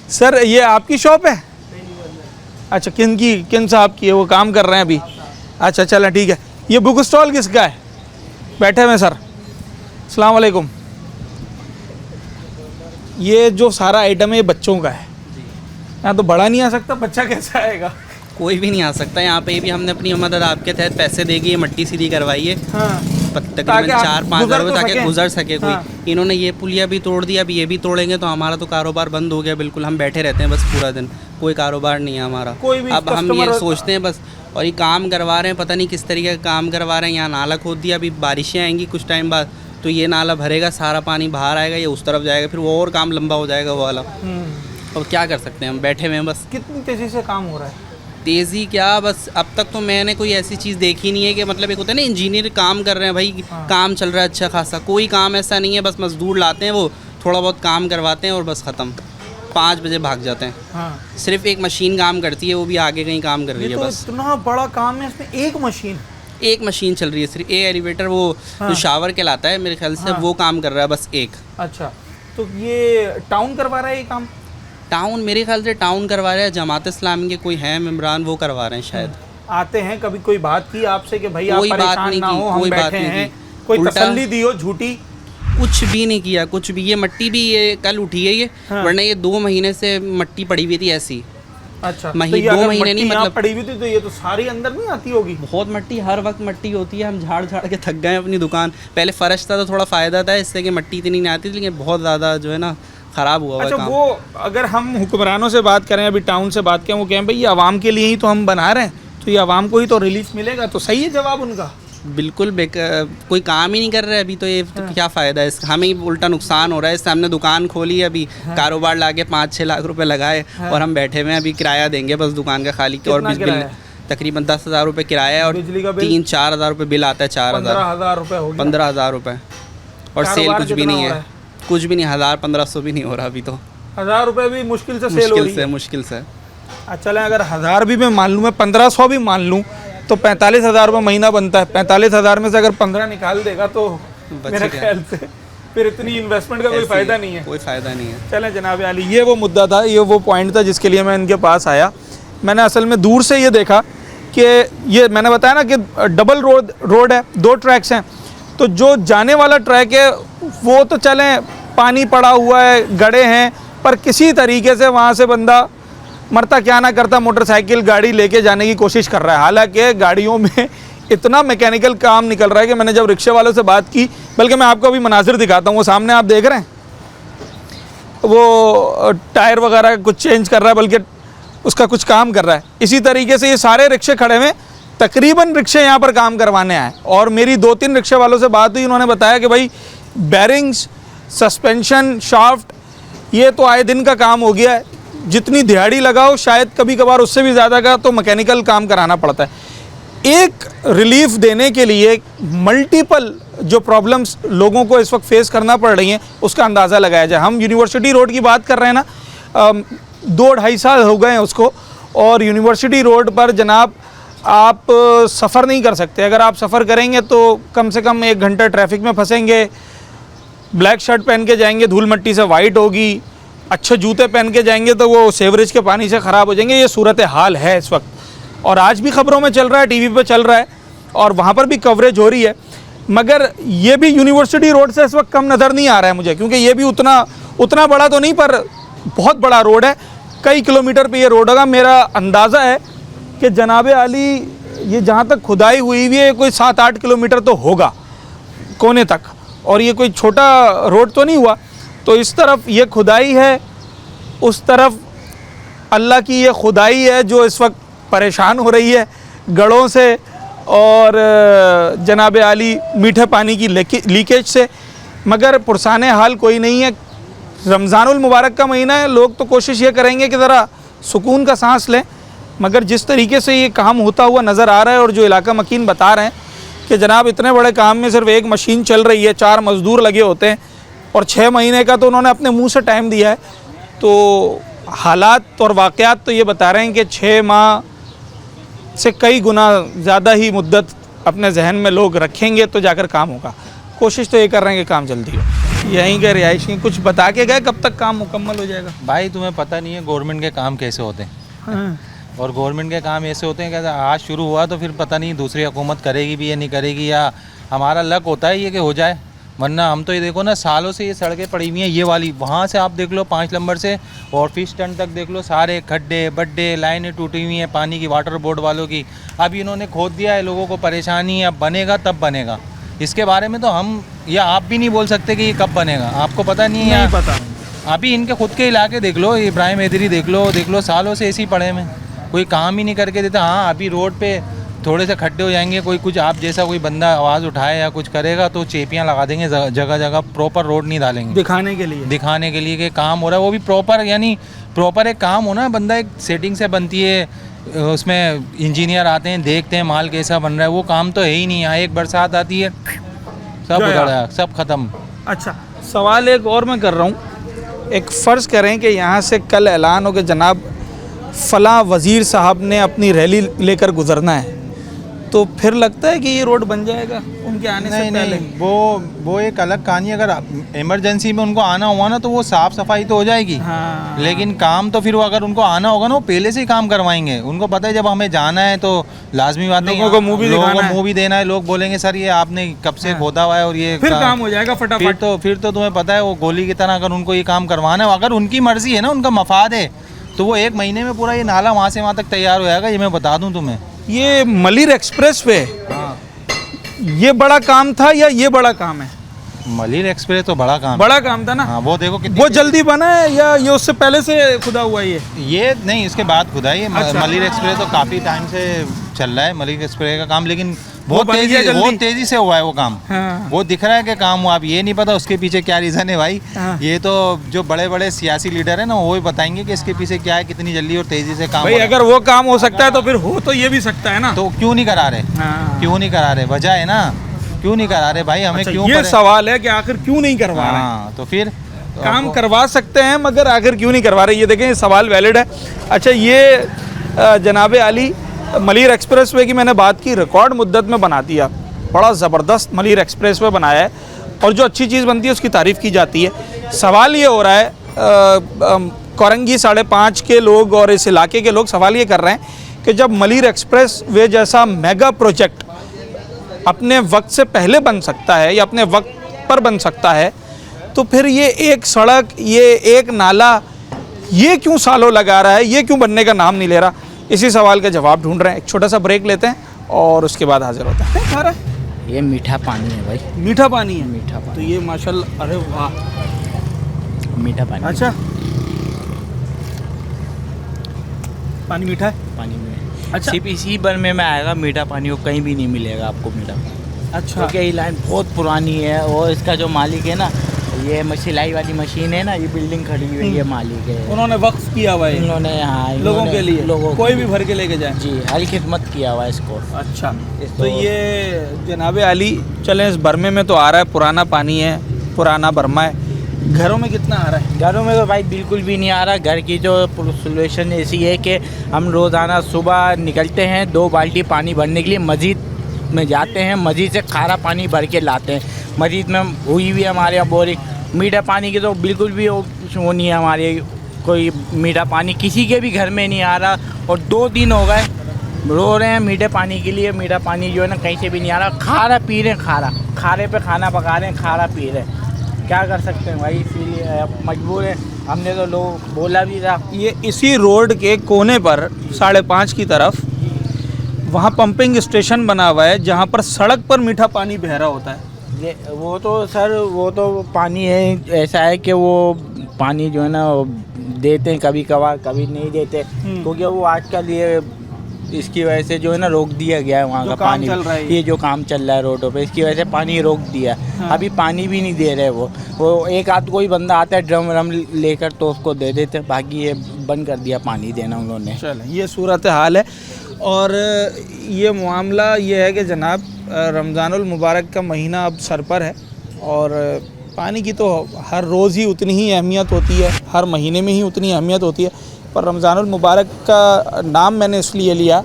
सर, ये आपकी शॉप है? अच्छा, किन साहब की है, वो काम कर रहे हैं अभी? अच्छा चलें ठीक है। ये बुक स्टॉल किसका है? बैठे हुए सर, अस्सलाम वालेकुम। ये जो सारा आइटम है ये बच्चों का है, यहाँ तो बड़ा नहीं आ सकता, बच्चा कैसे आएगा? कोई भी नहीं आ सकता। यहाँ पे भी हमने अपनी मदद आपके तहत पैसे देगी, ये मट्टी सीधी करवाई है। हाँ। तकरीबन 4-5 हज़ार रुपये ताकि गुजर सके कोई। हाँ। इन्होंने ये पुलिया भी तोड़ दिया, अभी ये भी तोड़ेंगे तो हमारा तो कारोबार बंद हो गया बिल्कुल। हम बैठे रहते हैं बस पूरा दिन, कोई कारोबार नहीं है हमारा। अब हम ये सोचते हैं बस, और ये काम करवा रहे हैं, पता नहीं किस तरीके का काम करवा रहे हैं। यहाँ नाला खोद दिया, अभी बारिशें आएंगी कुछ टाइम बाद, तो ये नाला भरेगा, सारा पानी बाहर आएगा, ये उस तरफ जाएगा, फिर वो और काम लंबा हो जाएगा वो वाला। और क्या कर सकते हैं, हम बैठे हुए हैं बस। कितनी तेज़ी से काम हो रहा है? तेज़ी क्या, बस अब तक तो मैंने कोई ऐसी चीज़ देखी नहीं है कि मतलब एक होता है ना इंजीनियर काम कर रहे हैं भाई, काम चल रहा है अच्छा खासा। कोई काम ऐसा नहीं है, बस मजदूर लाते हैं, वो थोड़ा बहुत काम करवाते हैं और बस ख़त्म, 5 बजे भाग जाते हैं। हाँ। सिर्फ एक मशीन काम करती है, वो भी आगे कहीं काम कर रही है तो बस। इतना बड़ा काम है, इसमें एक मशीन चल रही है सिर्फ। एलिवेटर वो जो शावर कहलाता है मेरे ख्याल से, वो काम कर रहा है बस एक। अच्छा, तो ये टाउन करवा रहा है ये काम? टाउन मेरे ख्याल से टाउन करवा रहा है, जमात इस्लामी के कोई हैं मेम्बरान, वो करवा रहे हैं शायद। आते हैं, कभी कोई बात की आपसे कि भाई आप कोई बात परेशान नहीं ना की, हो, हम कोई बात बैठे नहीं हैं, की। कोई उल्टा- तसल्ली दी हो झूठी? कुछ भी नहीं किया, कुछ भी। ये मट्टी भी ये कल उठी है ये, वरना ये 2 महीने से मट्टी पड़ी हुई थी ऐसी। अच्छा, तो 2 महीने नहीं, मतलब पड़ी हुई थी, तो ये तो सारी अंदर नहीं आती होगी? बहुत मट्टी, हर वक्त मट्टी होती है। हम झाड़ के थक गए अपनी दुकान। पहले फर्श था तो थोड़ा फ़ायदा था इससे कि मट्टी इतनी नहीं आती थी, लेकिन बहुत ज़्यादा जो है ना ख़राब हुआ। अच्छा, वो अगर हम हुक्मरानों से बात करें, अभी टाउन से बात करें, वो कहें भाई ये आवाम के लिए ही तो हम बना रहे हैं, तो ये आवाम को ही तो रिलीफ मिलेगा, तो सही है जवाब उनका? बिल्कुल कोई काम ही नहीं कर रहा है अभी, तो ये तो क्या फ़ायदा है इसका, हमें उल्टा नुकसान हो रहा है। इससे हमने दुकान खोली है अभी, कारोबार लाके 5-6 लाख रुपए लगाए, और हम बैठे हुए हैं, अभी किराया देंगे बस दुकान का खाली के। और बिल तकरीबन 10,000 रुपये किराया है, और 3-4 हज़ार रुपये बिल आता है। 15,000 रुपये हो गया। 15,000 रुपये, और सेल कुछ भी नहीं है, कुछ भी नहीं। 1,000-1,500 भी नहीं हो रहा अभी तो। 1,000 रुपये भी मुश्किल से सेल हो रही है? मुश्किल से। चलें, अगर 1,000 भी मैं मान लूँ, मैं 1,500 भी मान लूँ, तो 45,000 रुपये महीना बनता है। 45,000 में से अगर 15 निकाल देगा तो मेरे ख्याल से फिर इतनी इन्वेस्टमेंट का कोई फ़ायदा नहीं है। कोई फ़ायदा नहीं है। चलें जनाब अली, ये वो मुद्दा था, ये वो पॉइंट था जिसके लिए मैं इनके पास आया। मैंने असल में दूर से ये देखा कि ये मैंने बताया ना कि डबल रोड है, 2 ट्रैक्स हैं, तो जो जाने वाला ट्रैक है वो तो चलें पानी पड़ा हुआ है, गड्ढे हैं, पर किसी तरीके से वहाँ से बंदा मरता क्या ना करता मोटरसाइकिल गाड़ी लेके जाने की कोशिश कर रहा है। हालांकि गाड़ियों में इतना मैकेनिकल काम निकल रहा है कि मैंने जब रिक्शे वालों से बात की, बल्कि मैं आपको अभी मनाजिर दिखाता हूँ, वो सामने आप देख रहे हैं, वो टायर वगैरह कुछ चेंज कर रहा है, बल्कि उसका कुछ काम कर रहा है। इसी तरीके से ये सारे रिक्शे खड़े हुए, तकरीबन रिक्शे यहाँ पर काम करवाने आए और मेरी 2-3 रिक्शे वालों से बात हुई, उन्होंने बताया कि भाई बैरिंग्स, सस्पेंशन, शाफ्ट ये तो आए दिन का काम हो गया है, जितनी दिहाड़ी लगाओ शायद कभी कभार उससे भी ज़्यादा का तो मैकेनिकल काम कराना पड़ता है। एक रिलीफ देने के लिए मल्टीपल जो प्रॉब्लम्स लोगों को इस वक्त फेस करना पड़ रही हैं उसका अंदाज़ा लगाया जाए। हम यूनिवर्सिटी रोड की बात कर रहे हैं ना, 2-2.5 साल हो गए हैं उसको, और यूनिवर्सिटी रोड पर जनाब आप सफ़र नहीं कर सकते। अगर आप सफ़र करेंगे तो कम से कम 1 घंटा ट्रैफिक में फंसेंगे, ब्लैक शर्ट पहन के जाएंगे धूल मिट्टी से वाइट होगी, अच्छे जूते पहन के जाएंगे तो वो सीवरेज के पानी से ख़राब हो जाएंगे। ये सूरत हाल है इस वक्त, और आज भी ख़बरों में चल रहा है, टीवी पे चल रहा है और वहाँ पर भी कवरेज हो रही है। मगर ये भी यूनिवर्सिटी रोड से इस वक्त कम नज़र नहीं आ रहा है मुझे, क्योंकि ये भी उतना बड़ा तो नहीं पर बहुत बड़ा रोड है, कई किलोमीटर पे ये रोड होगा। मेरा अंदाज़ा है कि जनाब आली ये जहाँ तक खुदाई हुई हुई है कोई 7-8 किलोमीटर तो होगा कोने तक, और ये कोई छोटा रोड तो नहीं हुआ। तो इस तरफ ये खुदाई है, उस तरफ अल्लाह की ये खुदाई है जो इस वक्त परेशान हो रही है गढ़ों से और जनाब आली मीठे पानी की लीकेज से। मगर पुरसाने हाल कोई नहीं है। रमज़ानुल मुबारक का महीना है, लोग तो कोशिश ये करेंगे कि ज़रा सुकून का सांस लें, मगर जिस तरीके से ये काम होता हुआ नज़र आ रहा है और जो इलाका मकीन बता रहे हैं कि जनाब इतने बड़े काम में सिर्फ एक मशीन चल रही है, 4 मज़दूर लगे होते हैं और 6 महीने का तो उन्होंने अपने मुंह से टाइम दिया है। तो हालात और वाक़यात तो ये बता रहे हैं कि 6 माह से कई गुना ज़्यादा ही मुद्दत अपने जहन में लोग रखेंगे तो जाकर काम होगा। कोशिश तो ये कर रहे हैं कि काम जल्दी हो। यहीं के रिहायशी कुछ बता के गए कब तक काम मुकम्मल हो जाएगा? भाई तुम्हें पता नहीं है गवर्नमेंट के काम कैसे होते हैं। हाँ। और गवर्नमेंट के काम ऐसे होते हैं कि आज शुरू हुआ तो फिर पता नहीं दूसरी हुकूमत करेगी भी या नहीं करेगी, या हमारा लक होता है ये कि हो जाए, वरना हम तो ये देखो ना सालों से ये सड़कें पड़ी हुई हैं, ये वाली वहाँ से आप देख लो 5 नंबर से और फिश स्टैंड तक देख लो, सारे खड्डे बड्डे लाइनें टूटी हुई हैं पानी की, वाटर बोर्ड वालों की। अब इन्होंने खोद दिया है, लोगों को परेशानी है, अब बनेगा तब बनेगा। इसके बारे में तो हम या आप भी नहीं बोल सकते कि ये कब बनेगा, आपको पता नहीं है। नहीं पता। अभी इनके खुद के इलाके देख लो, इब्राहिम हैदरी देख लो सालों से ऐसे ही पड़े में, कोई काम ही नहीं करके देता। हाँ अभी रोड पे थोड़े से खड्डे हो जाएंगे, कुछ आप जैसा कोई बंदा आवाज़ उठाए या कुछ करेगा तो चेपियाँ लगा देंगे जगह जगह, प्रॉपर रोड नहीं डालेंगे दिखाने के लिए कि काम हो रहा है। वो भी प्रॉपर, यानी प्रॉपर एक काम होना, बंदा एक सेटिंग से बनती है, उसमें इंजीनियर आते हैं देखते हैं माल कैसा बन रहा है, वो काम तो है ही नहीं। यहाँ एक बरसात आती है सब उधड़ गया, सब ख़त्म। अच्छा, सवाल एक और मैं कर रहा हूँ, एक फ़र्ज़ करें कि यहाँ से कल ऐलान हो कि जनाब फ़लाँ वज़ीर साहब ने अपनी रैली लेकर गुज़रना है, तो फिर लगता है कि ये रोड बन जाएगा उनके आने से पहले? नहीं, वो एक अलग कहानी। अगर इमरजेंसी में उनको आना हुआ ना तो वो साफ़ सफाई तो हो जाएगी। हाँ। लेकिन काम तो फिर वो अगर उनको आना होगा ना वो पहले से ही काम करवाएंगे। उनको पता है जब हमें जाना है तो लाजमी बात है, लोगों को मुँह भी देना है। लोग बोलेंगे सर ये आपने कब से खोदा हुआ है और ये फिर काम हो जाएगा फटाफट। फिर तो तुम्हें पता है वो गोली की तरह अगर उनको ये काम करवाना है, अगर उनकी मर्जी है ना, उनका मफाद है, तो वो 1 महीने में पूरा ये नाला वहाँ से वहाँ तक तैयार हो जाएगा। ये मैं बता दूँ तुम्हें। ये मलिर एक्सप्रेस वे ये बड़ा काम था या ये बड़ा काम है? मलिर एक्सप्रेस तो बड़ा काम था ना। हाँ, वो देखो वो जल्दी बना है या ये उससे पहले से खुदा हुआ ये नहीं, इसके बाद खुदा है। अच्छा। मलिर एक्सप्रेस तो काफ़ी टाइम से चल रहा है मलिर एक्सप्रेस का काम, लेकिन बहुत तेजी से हुआ है वो काम। हाँ। वो दिख रहा है कि काम हुआ। अब ये नहीं पता उसके पीछे क्या रीज़न है भाई। हाँ। ये तो जो बड़े बड़े सियासी लीडर है ना वो ही बताएंगे कि इसके पीछे क्या है, कितनी जल्दी और तेजी से काम। भाई अगर वो काम हो सकता है तो फिर हो तो ये भी सकता है ना। तो क्यों नहीं करा रहे? हाँ। क्यों नहीं करा रहे? वजह है ना, क्यों नहीं करा रहे भाई? हमें अच्छा, क्यों ये सवाल है कि आखिर क्यों नहीं करवा रहे? हाँ, तो फिर काम करवा सकते हैं मगर आखिर क्यों नहीं करवा रहे? ये देखें, ये सवाल वैलिड है। अच्छा, ये जनाब आली मलिर एक्सप्रेस वे की मैंने बात की, रिकॉर्ड मुद्दत में बना दिया, बड़ा ज़बरदस्त मलिर एक्सप्रेस वे बनाया है और जो अच्छी चीज़ बनती है उसकी तारीफ़ की जाती है। सवाल ये हो रहा है, कोरंगी 5.5 के लोग और इस इलाके के लोग सवाल ये कर रहे हैं कि जब मलिर एक्सप्रेस वे जैसा मेगा प्रोजेक्ट अपने वक्त से पहले बन सकता है या अपने वक्त पर बन सकता है, तो फिर ये एक सड़क, ये एक नाला, ये क्यों सालों लगा रहा है, ये क्यों बनने का नाम नहीं ले रहा? इसी सवाल का जवाब ढूंढ रहे हैं। एक छोटा सा ब्रेक लेते हैं और उसके बाद हाजिर होता है। खा रहा है? ये मीठा पानी है भाई। मीठा पानी है? मीठा पानी। तो ये माशाल्लाह, अरे वाह, मीठा पानी। अच्छा, पानी मीठा है? पानी में अच्छा। सिर्फ इसी बर्मे में आएगा मीठा पानी, वो कहीं भी नहीं मिलेगा आपको मीठा पानी। अच्छा। क्योंकि ये लाइन बहुत पुरानी है और इसका जो मालिक है ना, ये सिलाई वाली मशीन है ना, ये बिल्डिंग खड़ी हुई है, मालिक है, उन्होंने वक्फ किया हुआ है उन्होंने, हाँ, लोगों के लिए, कोई भी भर के लेके जाए। जी, हल खिदमत किया हुआ है इसको। अच्छा, तो ये जनाब आली चलें, इस बर्मे में तो आ रहा है, पुराना पानी है, पुराना बर्मा है। घरों में कितना आ रहा है? घरों में तो भाई बिल्कुल भी नहीं आ रहा। घर की जो सोल्यूशन ऐसी है कि हम रोज़ाना सुबह निकलते हैं 2 बाल्टी पानी भरने के लिए, मस्जिद में जाते हैं, मस्जिद से खारा पानी भर के लाते हैं। मस्जिद में हुई भी हमारे यहाँ बोरिंग, मीठा पानी की तो बिल्कुल भी वो नहीं है हमारे, कोई मीठा पानी किसी के भी घर में नहीं आ रहा। और 2 दिन हो गए रो रहे हैं मीठे पानी के लिए, मीठा पानी जो है ना कहीं से भी नहीं आ रहा। खारा पी रहे हैं, खारे पे खाना पका रहे हैं, खारा पी रहे हैं। क्या कर सकते हैं भाई, इसीलिए अब मजबूर है। हमने तो लोग बोला भी था। ये इसी रोड के कोने पर 5:30 की तरफ वहाँ पंपिंग स्टेशन बना हुआ है, जहाँ पर सड़क पर मीठा पानी बह रहा होता है। वो तो सर, वो तो पानी है, ऐसा है कि वो पानी जो है ना देते हैं कभी कभार, कभी नहीं देते, क्योंकि वो आजकल ये इसकी वजह से जो है ना रोक दिया गया है वहाँ का पानी, ये जो काम चल रहा है रोडों पे, इसकी वजह से पानी रोक दिया है। हाँ। अभी पानी भी नहीं दे रहे वो एक आध कोई बंदा आता है ड्रम व्रम लेकर तो उसको दे देते, बाकी ये बंद कर दिया पानी देना उन्होंने। चलें, ये सूरत हाल है। और ये मामला ये है कि जनाब रमज़ानुल मुबारक का महीना अब सर पर है, और पानी की तो हर रोज़ ही उतनी ही अहमियत होती है, हर महीने में ही उतनी अहमियत होती है। पर रमज़ानुल मुबारक का नाम मैंने इसलिए लिया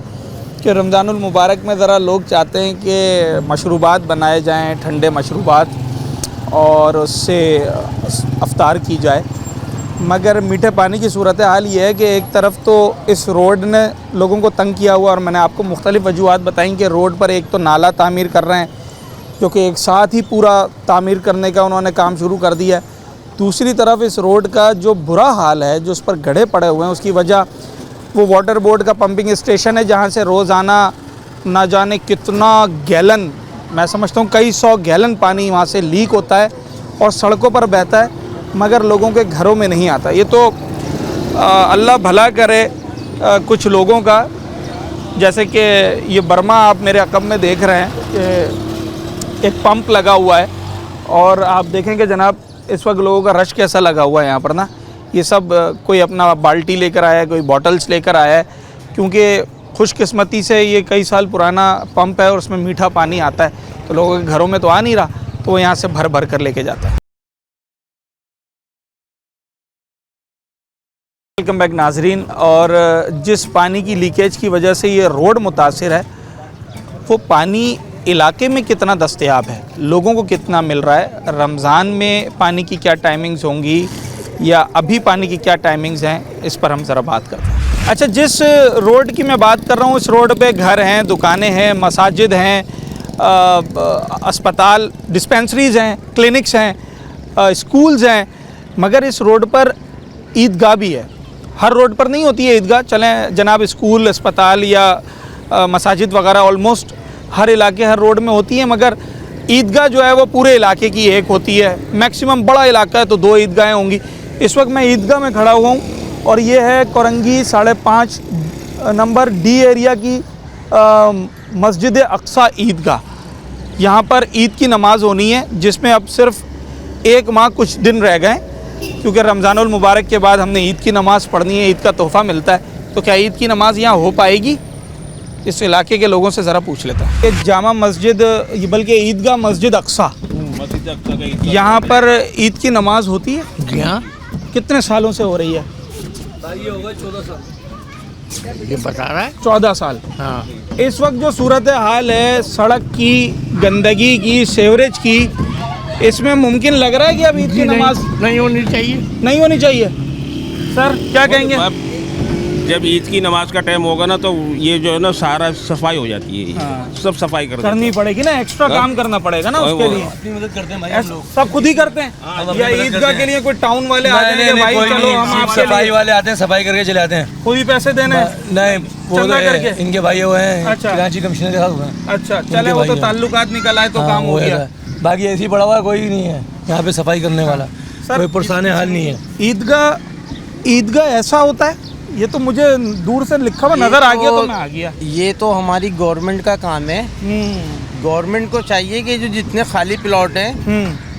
कि रमज़ानुल मुबारक में ज़रा लोग चाहते हैं कि मशरूबात बनाए जाएं, ठंडे मशरूबात, और उससे अफ्तार की जाए। मगर मीठे पानी की सूरत हाल ये है कि एक तरफ तो इस रोड ने लोगों को तंग किया हुआ, और मैंने आपको मुख्तलिफ़ वजूहात बताई कि रोड पर एक तो नाला तामीर कर रहे हैं, जो कि एक साथ ही पूरा तामीर करने का उन्होंने काम शुरू कर दिया है। दूसरी तरफ इस रोड का जो बुरा हाल है, जो उस पर गड्ढे पड़े हुए हैं, उसकी वजह वो वाटर बोर्ड का पंपिंग स्टेशन है, जहाँ से रोज़ाना ना जाने कितना गैलन, मैं समझता हूँ कई 100 गैलन पानी वहाँ से लीक होता है और सड़कों पर बहता है, मगर लोगों के घरों में नहीं आता। ये तो अल्लाह भला करे कुछ लोगों का, जैसे कि ये बर्मा आप मेरे अकब में देख रहे हैं कि एक पंप लगा हुआ है, और आप देखेंगे जनाब इस वक्त लोगों का रश कैसा लगा हुआ है यहाँ पर ना। ये सब कोई अपना बाल्टी लेकर आया है, कोई बॉटल्स लेकर आया है, क्योंकि खुशकिस्मती से ये कई साल पुराना पंप है और उसमें मीठा पानी आता है, तो लोगों के घरों में तो आ नहीं रहा, तो वो यहाँ से भर भर कर लेके जाता है। वेलकम बैक नाजरीन। और जिस पानी की लीकेज की वजह से ये रोड मुतासिर है, वो पानी इलाके में कितना दस्तयाब है, लोगों को कितना मिल रहा है, रमज़ान में पानी की क्या टाइमिंग्स होंगी या अभी पानी की क्या टाइमिंग्स हैं, इस पर हम ज़रा बात करते हैं। अच्छा, जिस रोड की मैं बात कर रहा हूँ, इस रोड पे घर हैं, दुकानें हैं, मसाजिद हैं, अस्पताल, डिस्पेंसरीज़ हैं, क्लिनिक्स हैं, स्कूल्स हैं, मगर इस रोड पर ईदगाह भी है। हर रोड पर नहीं होती है ईदगाह, चलें जनाब, स्कूल, अस्पताल या मसाजिद वगैरह ऑलमोस्ट हर इलाके, हर रोड में होती है, मगर ईदगाह जो है वो पूरे इलाके की एक होती है। मैक्सिमम बड़ा इलाका है तो 2 ईदगाहें होंगी। इस वक्त मैं ईदगाह में खड़ा हुआ हूँ, और ये है कोरंगी 5.5 नंबर डी एरिया की मस्जिद अक्सा ईदगाह। यहाँ पर ईद की नमाज़ होनी है, जिसमें अब सिर्फ 1 माह कुछ दिन रह गए, क्योंकि रमज़ानुल मुबारक के बाद हमने ईद की नमाज़ पढ़नी है, ईद का तोहफ़ा मिलता है। तो क्या ईद की नमाज़ यहाँ हो पाएगी? इस इलाके के लोगों से ज़रा पूछ लेता है। ये जामा मस्जिद, बल्कि ईदगाह मस्जिद अक्सा, यहाँ पर ईद की नमाज़ होती है? जी हाँ। कितने सालों से हो रही है? ये हो गए 14 साल। ये बता रहा है 14 साल। हाँ। इस वक्त जो सूरत हाल है सड़क की, गंदगी की, सीवरेज की, इसमें मुमकिन लग रहा है कि अब ईद की नमाज नहीं होनी चाहिए? नहीं होनी चाहिए। सर क्या कहेंगे? जब ईद की नमाज का टाइम होगा ना, तो ये जो है ना सारा सफाई हो जाती है। हाँ। सब सफाई करनी पड़ेगी ना, एक्स्ट्रा काम करना पड़ेगा ना उसके लिए। अपनी मदद करते हैं भाई हम लोग, सब खुद ही करते हैं या ईदगाह के लिए कोई टाउन वाले आते हैं? भाई चलो हम आपके सफाई वाले आते हैं, सफाई करके चले आते हैं। कोई पैसे देने? नहीं, वो इनके भाई वो हैं, कराची कमिश्नर के साथ हुए हैं। अच्छा, चले, वो तो ताल्लुकात निकल आए तो काम हो गया। बाकी ऐसे ही पड़ा हुआ कोई नहीं है यहाँ पे सफाई करने वाला, कोई पुरसाने हाल नहीं है। ईदगाह ऐसा होता है ये तो मुझे दूर से लिखा हुआ नजर आ गया तो मैं आ गया। ये तो हमारी गवर्नमेंट का काम है। गवर्नमेंट को चाहिए कि जो जितने खाली प्लॉट हैं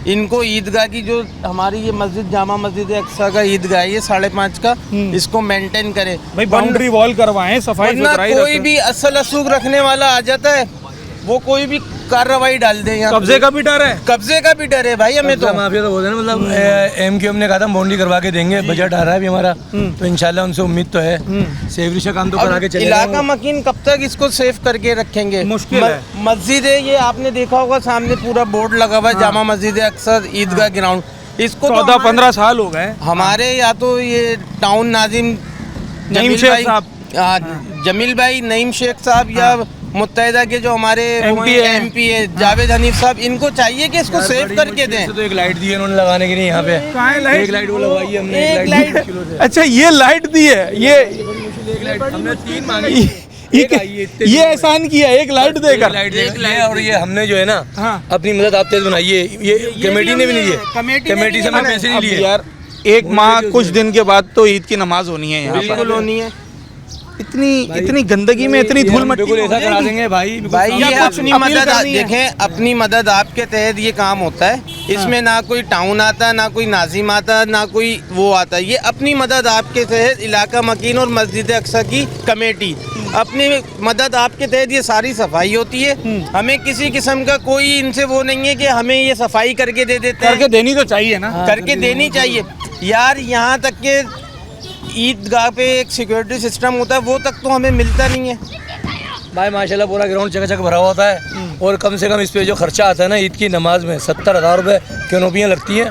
इनको ईदगाह की, जो हमारी ये मस्जिद जामा मस्जिद अक्सा का ईदगाह है, ये 5.5 का, इसको मेंटेन करे भाई, बाउंड्री वॉल करवाएं, सफाई सुथराई कोई भी असल असूख रखने वाला आ जाता है, वो कोई भी कार्रवाई डाल दे। यहाँ कब्जे का भी डर है, कब्जे का भी डर है भाई हमें तो। माफिया तो बोलते हैं, मतलब एमक्यूएम ने कहा था बाउंड्री करवा के देंगे, बजट आ रहा है अभी हमारा, तो इंशाल्लाह उनसे उम्मीद तो है, सेवरी से काम तो करा के चलेगा। इलाका मकीन कब तक इसको सेफ करके रखेंगे, मुश्किल है। मस्जिद है ये, आपने देखा होगा सामने पूरा बोर्ड लगा हुआ है, जामा मस्जिद अक्सर ईदगाह ग्राउंड, इसको 14-15 साल हो गए हमारे, या तो ये टाउन नाजिम नईम शेख साहब, जमील भाई नईम शेख साहब, या मुत्तहिदा के जो हमारे एमपी है जावेद हनीफ साहब, इनको चाहिए कि इसको सेव करके दें। तो एक लाइट दी है उन्होंने लगाने के लिए यहाँ पे, एक लाइट वो लगवाई है हमने, एक लाइट। अच्छा, ये लाइट दी है, ये हमने 3 मांगी, ये एहसान किया एक लाइट देकर, और ये हमने जो है ना अपनी मदद आप तेज बनाई है, ये कमेटी ने भी नहीं दिए, कमेटी से हमने पैसे नहीं लिए यार। एक माह कुछ दिन के बाद तो ईद की नमाज होनी है, यहाँ बिल्कुल होनी है। इतनी गंदगी में इतनी धूल मट्टी ऐसा करा देंगे भाई। ये अपनी मदद देखें, अपनी मदद आपके तहत ये काम होता है, इसमें ना कोई टाउन आता, ना कोई नाजिम आता, ना कोई वो आता, ये अपनी मदद आपके तहत इलाका मकीन और मस्जिद अक्सा की कमेटी, अपनी मदद आपके तहत ये सारी सफाई होती है। हमें किसी किस्म का कोई इनसे वो नहीं है कि हमें ये सफाई करके दे देते हैं, करके देनी तो चाहिए ना, करके देनी चाहिए यार। यहाँ तक के ईदगाह पे एक सिक्योरिटी सिस्टम होता है, वो तक तो हमें मिलता नहीं है भाई। माशाल्लाह पूरा ग्राउंड चकाचक भरा होता है, और कम से कम इस पे जो खर्चा आता है ना ईद की नमाज में 70,000 रुपये कैनोपियाँ लगती हैं,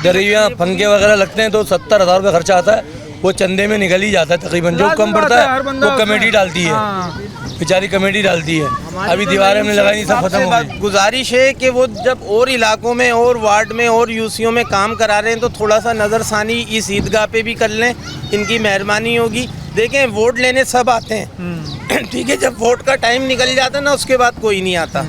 दरिया पंखे वगैरह लगते हैं, तो 70,000 रुपये खर्चा आता है, वो चंदे में निकल ही जाता है तकरीबन। जो कम पड़ता है वो कमेटी डालती है, बेचारी कमेटी डालती है। अभी दीवारें हमने लगाई नहीं, सब खत्म हो गई। गुजारिश है कि वो जब और इलाकों में और वार्ड में और यूसीओ में काम करा रहे हैं तो थोड़ा सा नज़रसानी इस ईदगाह पे भी कर लें, इनकी मेहरबानी होगी। देखें, वोट लेने सब आते हैं, ठीक है, जब वोट का टाइम निकल जाता है ना, उसके बाद कोई नहीं आता।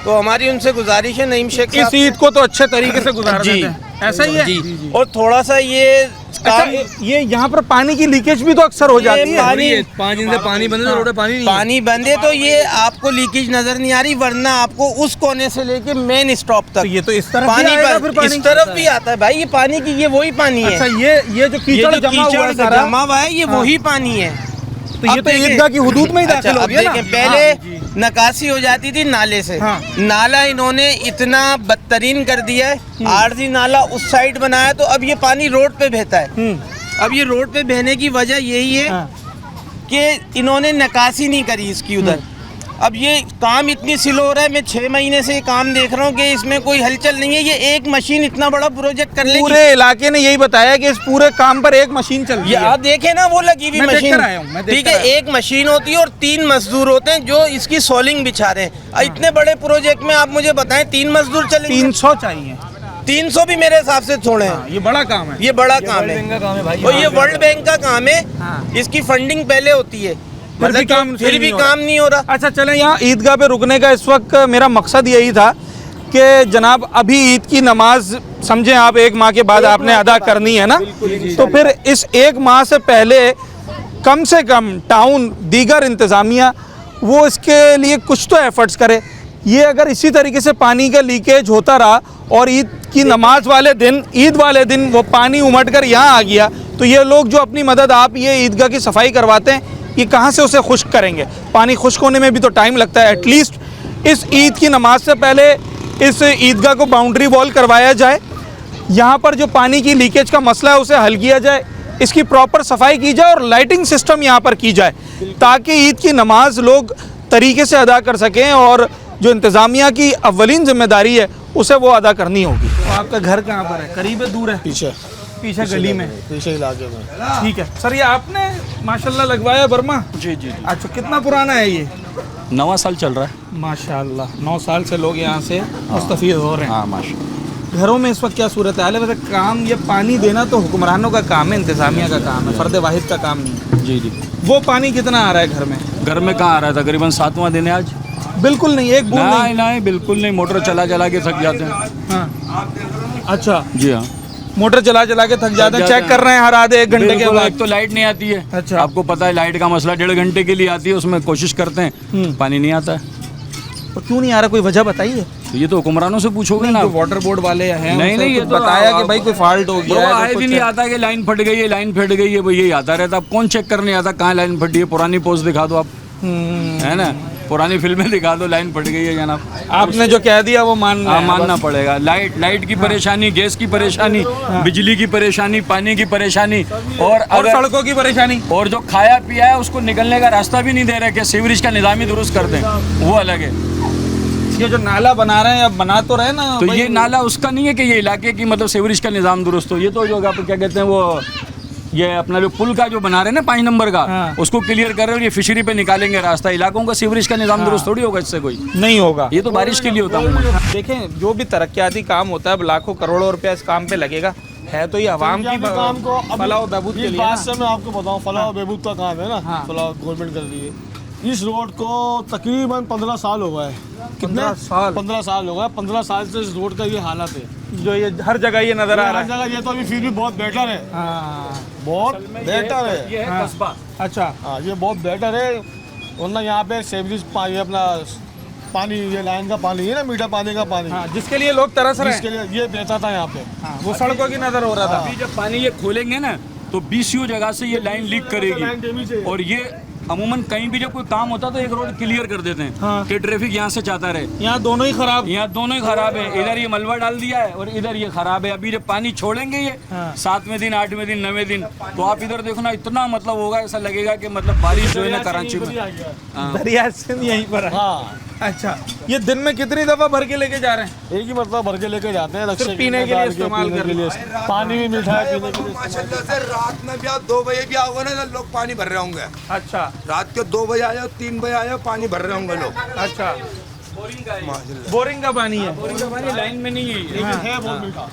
तो हमारी उनसे गुजारिश है नईम शेख इस ईद को तो अच्छे तरीके से गुजार देते हैं, ऐसा ही है जी। और थोड़ा सा ये काम, ये यहाँ पर पानी की लीकेज भी तो अक्सर हो जाती है। 5 दिन से पानी बंद है, रोड पे पानी नहीं, पानी बंद है, तो ये आपको लीकेज नजर नहीं आ रही, वरना आपको उस कोने से लेके मेन स्टॉप तक ये तो इस तरफ पानी पानी इस तरफ भी आता है भाई। ये पानी की, ये वही पानी है। अच्छा, ये जो कीचड़ जमा हुआ है, ये वही पानी है। तो ये तो ईदगाह की हुदूद में ही दाखिल हो गया ना। पहले नकासी हो जाती थी नाले से, नाला इन्होंने इतना बदतरीन कर दिया है, आरजी नाला उस साइड बनाया, तो अब ये पानी रोड पे बहता है। अब ये रोड पे बहने की वजह यही है कि इन्होंने नकासी नहीं करी इसकी उधर। अब ये काम इतनी स्लो हो रहा है, मैं 6 महीने से ये काम देख रहा हूँ कि इसमें कोई हलचल नहीं है। ये एक मशीन इतना बड़ा प्रोजेक्ट कर लेगी, पूरे इलाके ने यही बताया कि इस पूरे काम पर एक मशीन चल रही है। आप देखें ना, वो लगी हुई मशीन, ठीक है, एक मशीन होती है और 3 मजदूर होते हैं जो इसकी सोलिंग बिछा रहे हैं। इतने बड़े प्रोजेक्ट में आप मुझे बताएं 3 मजदूर चलेंगे? 300 चाहिए, 300 भी मेरे हिसाब से छोड़े हैं। ये बड़ा काम है, ये बड़ा काम है और ये वर्ल्ड बैंक का काम है। इसकी फंडिंग पहले होती है, फिर भी काम नहीं हो रहा। अच्छा, चलें, यहाँ ईदगाह पे रुकने का इस वक्त मेरा मकसद यही था कि जनाब अभी ईद की नमाज समझें आप 1 माह के बाद आपने अदा करनी है ना, तो फिर इस 1 माह से पहले कम से कम टाउन दीगर इंतज़ामिया वो इसके लिए कुछ तो एफर्ट्स करे। ये अगर इसी तरीके से पानी का लीकेज होता रहा और ईद की नमाज वाले दिन, ईद वाले दिन वो पानी उमड़ कर यहाँ आ गया, तो ये लोग जो अपनी मदद आप ये ईदगाह की सफाई करवाते हैं, ये कहाँ से उसे खुश्क करेंगे? पानी खुश्क होने में भी तो टाइम लगता है। एटलीस्ट इस ईद की नमाज से पहले इस ईदगाह को बाउंड्री वॉल करवाया जाए, यहाँ पर जो पानी की लीकेज का मसला है उसे हल किया जाए, इसकी प्रॉपर सफाई की जाए और लाइटिंग सिस्टम यहाँ पर की जाए, ताकि ईद की नमाज लोग तरीके से अदा कर सकें और जो इंतज़ामिया की अव्वलीन जिम्मेदारी है उसे वो अदा करनी होगी। तो आपका घर कहाँ पर है? करीब है, दूर है? पीछे गली में, पीछे इलाके में। ठीक है सर, ये आपने माशाल्लाह लगवाया बर्मा? जी जी। अच्छा, कितना पुराना है ये? 9वां साल चल रहा है माशाल्लाह। 9 साल से लोग यहाँ से मुस्तफ़ीद हो रहे हैं। हाँ माशाल्लाह। घरों में इस वक्त क्या सूरत हाल है? वैसे काम ये पानी देना तो हुक्मरानों का काम है, इंतज़ामिया का काम है, फ़र्द वाहिद का काम नहीं है। जी जी। वो पानी कितना आ रहा है घर में? घर में कहाँ आ रहा है? तकरीबन 7वां दिन है आज। बिल्कुल नहीं, एक बूंद नहीं? नहीं बिल्कुल नहीं, मोटर चला के थक जाते हैं। हाँ, अच्छा जी हाँ। मोटर चला चला के थक जाते हैं, चेक कर रहे हैं हर आधे 1 घंटे के बिल्कुल, बाद। एक तो लाइट नहीं आती है। अच्छा। आपको पता है लाइट का मसला 1.5 घंटे के लिए आती है, उसमें कोशिश करते हैं, पानी नहीं आता है। तो क्यों नहीं आ रहा, कोई वजह बताइए। तो ये तो हुक्मरानों से पूछोगे ना, जो वाटर बोर्ड वाले हैं नहीं उनसे नहीं, ये कुछ तो बताया कि भाई कोई फॉल्ट हो गया है, आए तो भी कुछ नहीं है। आता कि लाइन फट गई है, लाइन फट गई है, भाई यही आता रहता। अब कौन चेक करने आता कहाँ लाइन फटी है? पुरानी पोस्ट दिखा दो आप, है ना, पुरानी फिल्में दिखा दो, लाइन फट गई है जनाब। आपने जो कह दिया वो मानना पड़ेगा। लाइट की परेशानी, गैस की परेशानी, बिजली की परेशानी, पानी की परेशानी, और सड़कों की परेशानी, और जो खाया पिया है उसको निकलने का रास्ता भी नहीं दे रहे कि सीवरेज का निज़ाम ही दुरुस्त कर दें, वो अलग है। ये जो नाला बना रहे हैं, अब बना तो रहे ना, तो ये नाला उसका नहीं है कि ये इलाके की मतलब सीवरेज का निज़ाम दुरुस्त हो, ये तो जो आप क्या कहते हैं वो, ये अपना जो पुल का जो बना रहे हैं ना 5 नंबर का, उसको क्लियर कर रहे हो, ये फिशरी पे निकालेंगे रास्ता। इलाकों का सीवरेज का निज़ाम दुरुस्त थोड़ी होगा इससे, कोई नहीं होगा। ये तो बारिश के लिए होता है। देखें, जो भी तरक्याती काम होता है, अब लाखों करोड़ों रुपया इस काम पे लगेगा, है तो ये आवाम की काम को फलाह और बहबूद के इस लिए बात ना। से मैं आपको बताऊं, फलाह और बहबूद का काम है ना, फलाह गवर्नमेंट कर रही है। इस रोड को तकरीबन 15 साल हो गए। कितने 15 साल हो गए। 15 साल से इस रोड का ये हालत है, जो ये हर जगह ये नजर आ रहा है। हर जगह ये तो अभी फिर भी बहुत बेटर है, बहुत बेटर है। ये है कस्बा। अच्छा, हाँ, ये बहुत बेटर है। वरना यहाँ पे सेवरेज पानी, अपना पानी, ये लाइन का पानी है ना, मीठा पानी का पानी, जिसके लिए लोग तरस रहे हैं, जिसके लिए ये बेहतर था यहाँ पे, वो सड़कों की नजर हो रहा था। अभी जब पानी ये खोलेंगे ना तो 20 जगह से ये लाइन लीक करेगी, और ये अमूमन कहीं भी जब कोई काम होता है तो एक रोड क्लियर कर देते हैं कि ट्रैफिक यहाँ से जाता रहे। यहाँ दोनों ही खराब, यहाँ दोनों ही खराब है। इधर ये मलबा डाल दिया है और इधर ये खराब है। अभी जब पानी छोड़ेंगे ये 7वें दिन, 8वें दिन, 9वें दिन, तो आप इधर देखो ना, इतना मतलब होगा, ऐसा लगेगा कि मतलब बारिश जो है ना कराची में, दरिया सिंध यहीं पर है। अच्छा, ये दिन में कितनी दफा भर के लेके जा रहे हैं? एक ही मतलब भर के लेके जाते हैं, सिर्फ पीने के लिए इस्तेमाल के लिए। पानी भी मीठा है पीने के लिए। माशाल्लाह से रात में भी आप 2 बजे भी आओगे ना, तो लोग पानी भर रहे होंगे। अच्छा, रात के 2 बजे आए, 3 बजे आए, पानी भर रहे होंगे लोग। अच्छा, बोरिंग का पानी है, बोरिंग का पानी लाइन में नहीं है, लेकिन है बहुत मीठा।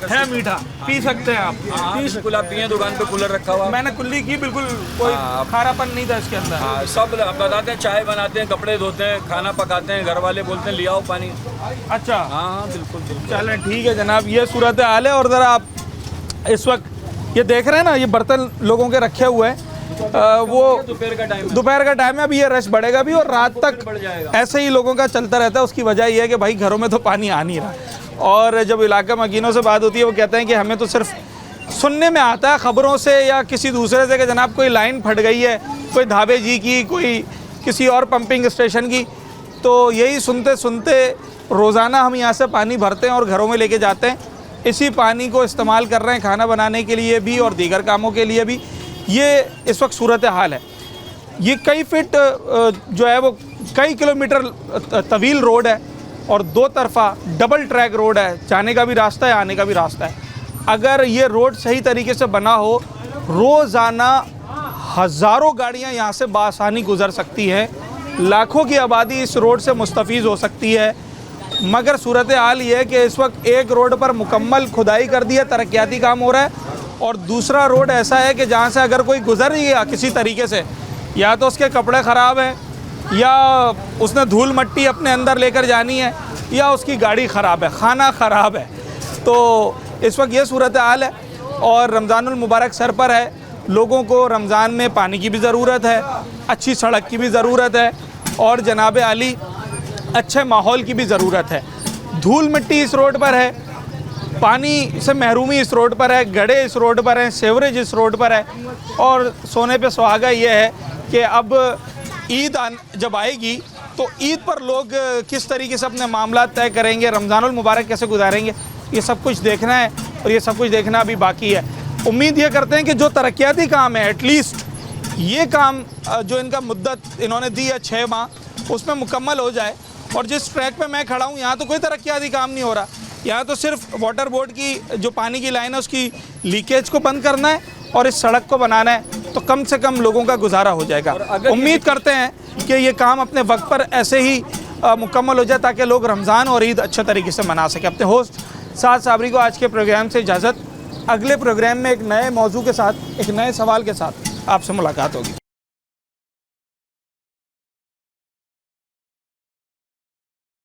है मीठा, पी सकते हैं आप। बिल्कुल, आप पिए, दुकान पे कूलर रखा हुआ। मैंने कुल्ली की, बिल्कुल कोई खारापन नहीं था इसके अंदर। सब बताते हैं, चाय बनाते हैं, कपड़े धोते हैं, खाना पकाते हैं, घर वाले बोलते हैं ले आओ पानी। अच्छा, हाँ बिल्कुल बिल्कुल। चलें ठीक है जनाब, ये सूरत हाल है। और ज़रा आप इस वक्त ये देख रहे हैं ना, ये बर्तन लोगों के रखे हुए हैं, वो दोपहर का टाइम है, अभी ये रश बढ़ेगा भी और रात तक ऐसे ही लोगों का चलता रहता है। उसकी वजह यह है कि भाई घरों में तो पानी आ नहीं रहा, और जब इलाका मकीनों से बात होती है वो कहते हैं कि हमें तो सिर्फ सुनने में आता है ख़बरों से या किसी दूसरे से कि जनाब कोई लाइन फट गई है, कोई धाबे जी की, कोई किसी और पंपिंग स्टेशन की। तो यही सुनते सुनते रोज़ाना हम यहाँ से पानी भरते हैं और घरों में लेके जाते हैं। इसी पानी को इस्तेमाल कर रहे हैं खाना बनाने के लिए भी और दीगर कामों के लिए भी। ये इस वक्त सूरत हाल है। ये कई फीट जो है वो कई किलोमीटर तवील रोड है और 2 तरफा डबल ट्रैक रोड है, जाने का भी रास्ता है, आने का भी रास्ता है। अगर ये रोड सही तरीके से बना हो, रोज़ाना हज़ारों गाड़ियाँ यहाँ से बआसानी गुज़र सकती हैं, लाखों की आबादी इस रोड से मुस्तफ़ीज़ हो सकती है। मगर सूरत हाल ये है कि इस वक्त एक रोड पर मुकम्मल खुदाई कर दी है, तरक्याती काम हो रहा है, और दूसरा रोड ऐसा है कि जहाँ से अगर कोई गुज़र गया किसी तरीके से, या तो उसके कपड़े ख़राब हैं, या उसने धूल मट्टी अपने अंदर लेकर जानी है, या उसकी गाड़ी ख़राब है, खाना ख़राब है। तो इस वक्त ये सूरत हाल है और रमज़ानुल मुबारक सर पर है। लोगों को रमज़ान में पानी की भी ज़रूरत है, अच्छी सड़क की भी ज़रूरत है, और जनाब आली अच्छे माहौल की भी ज़रूरत है। धूल मिट्टी इस रोड पर है, पानी से महरूमी इस रोड पर है, गड्ढे इस रोड पर हैं, सेवरेज इस रोड पर है। और सोने पे सुहागा ये है कि अब ईद जब आएगी तो ईद पर लोग किस तरीके से अपने मामला तय करेंगे, रमज़ानुल मुबारक कैसे गुजारेंगे, ये सब कुछ देखना है, और ये सब कुछ देखना अभी बाकी है। उम्मीद ये करते हैं कि जो तरक्याती काम है, एटलीस्ट ये काम जो इनका मुद्दत इन्होंने दी है 6 माह, उसमें मुकम्मल हो जाए। और जिस ट्रैक पे मैं खड़ा हूँ यहाँ तो कोई तरक्याती काम नहीं हो रहा, यहाँ तो सिर्फ वाटर बोर्ड की जो पानी की लाइन है उसकी लीकेज को बंद करना है और इस सड़क को बनाना है, तो कम से कम लोगों का गुजारा हो जाएगा। उम्मीद करते हैं कि ये काम अपने वक्त पर ऐसे ही मुकम्मल हो जाए ताकि लोग रमज़ान और ईद अच्छे तरीके से मना सकें। अपने होस्ट साद साबरी को आज के प्रोग्राम से इजाज़त। अगले प्रोग्राम में एक नए मौजू के साथ, एक नए सवाल के साथ आपसे मुलाकात होगी।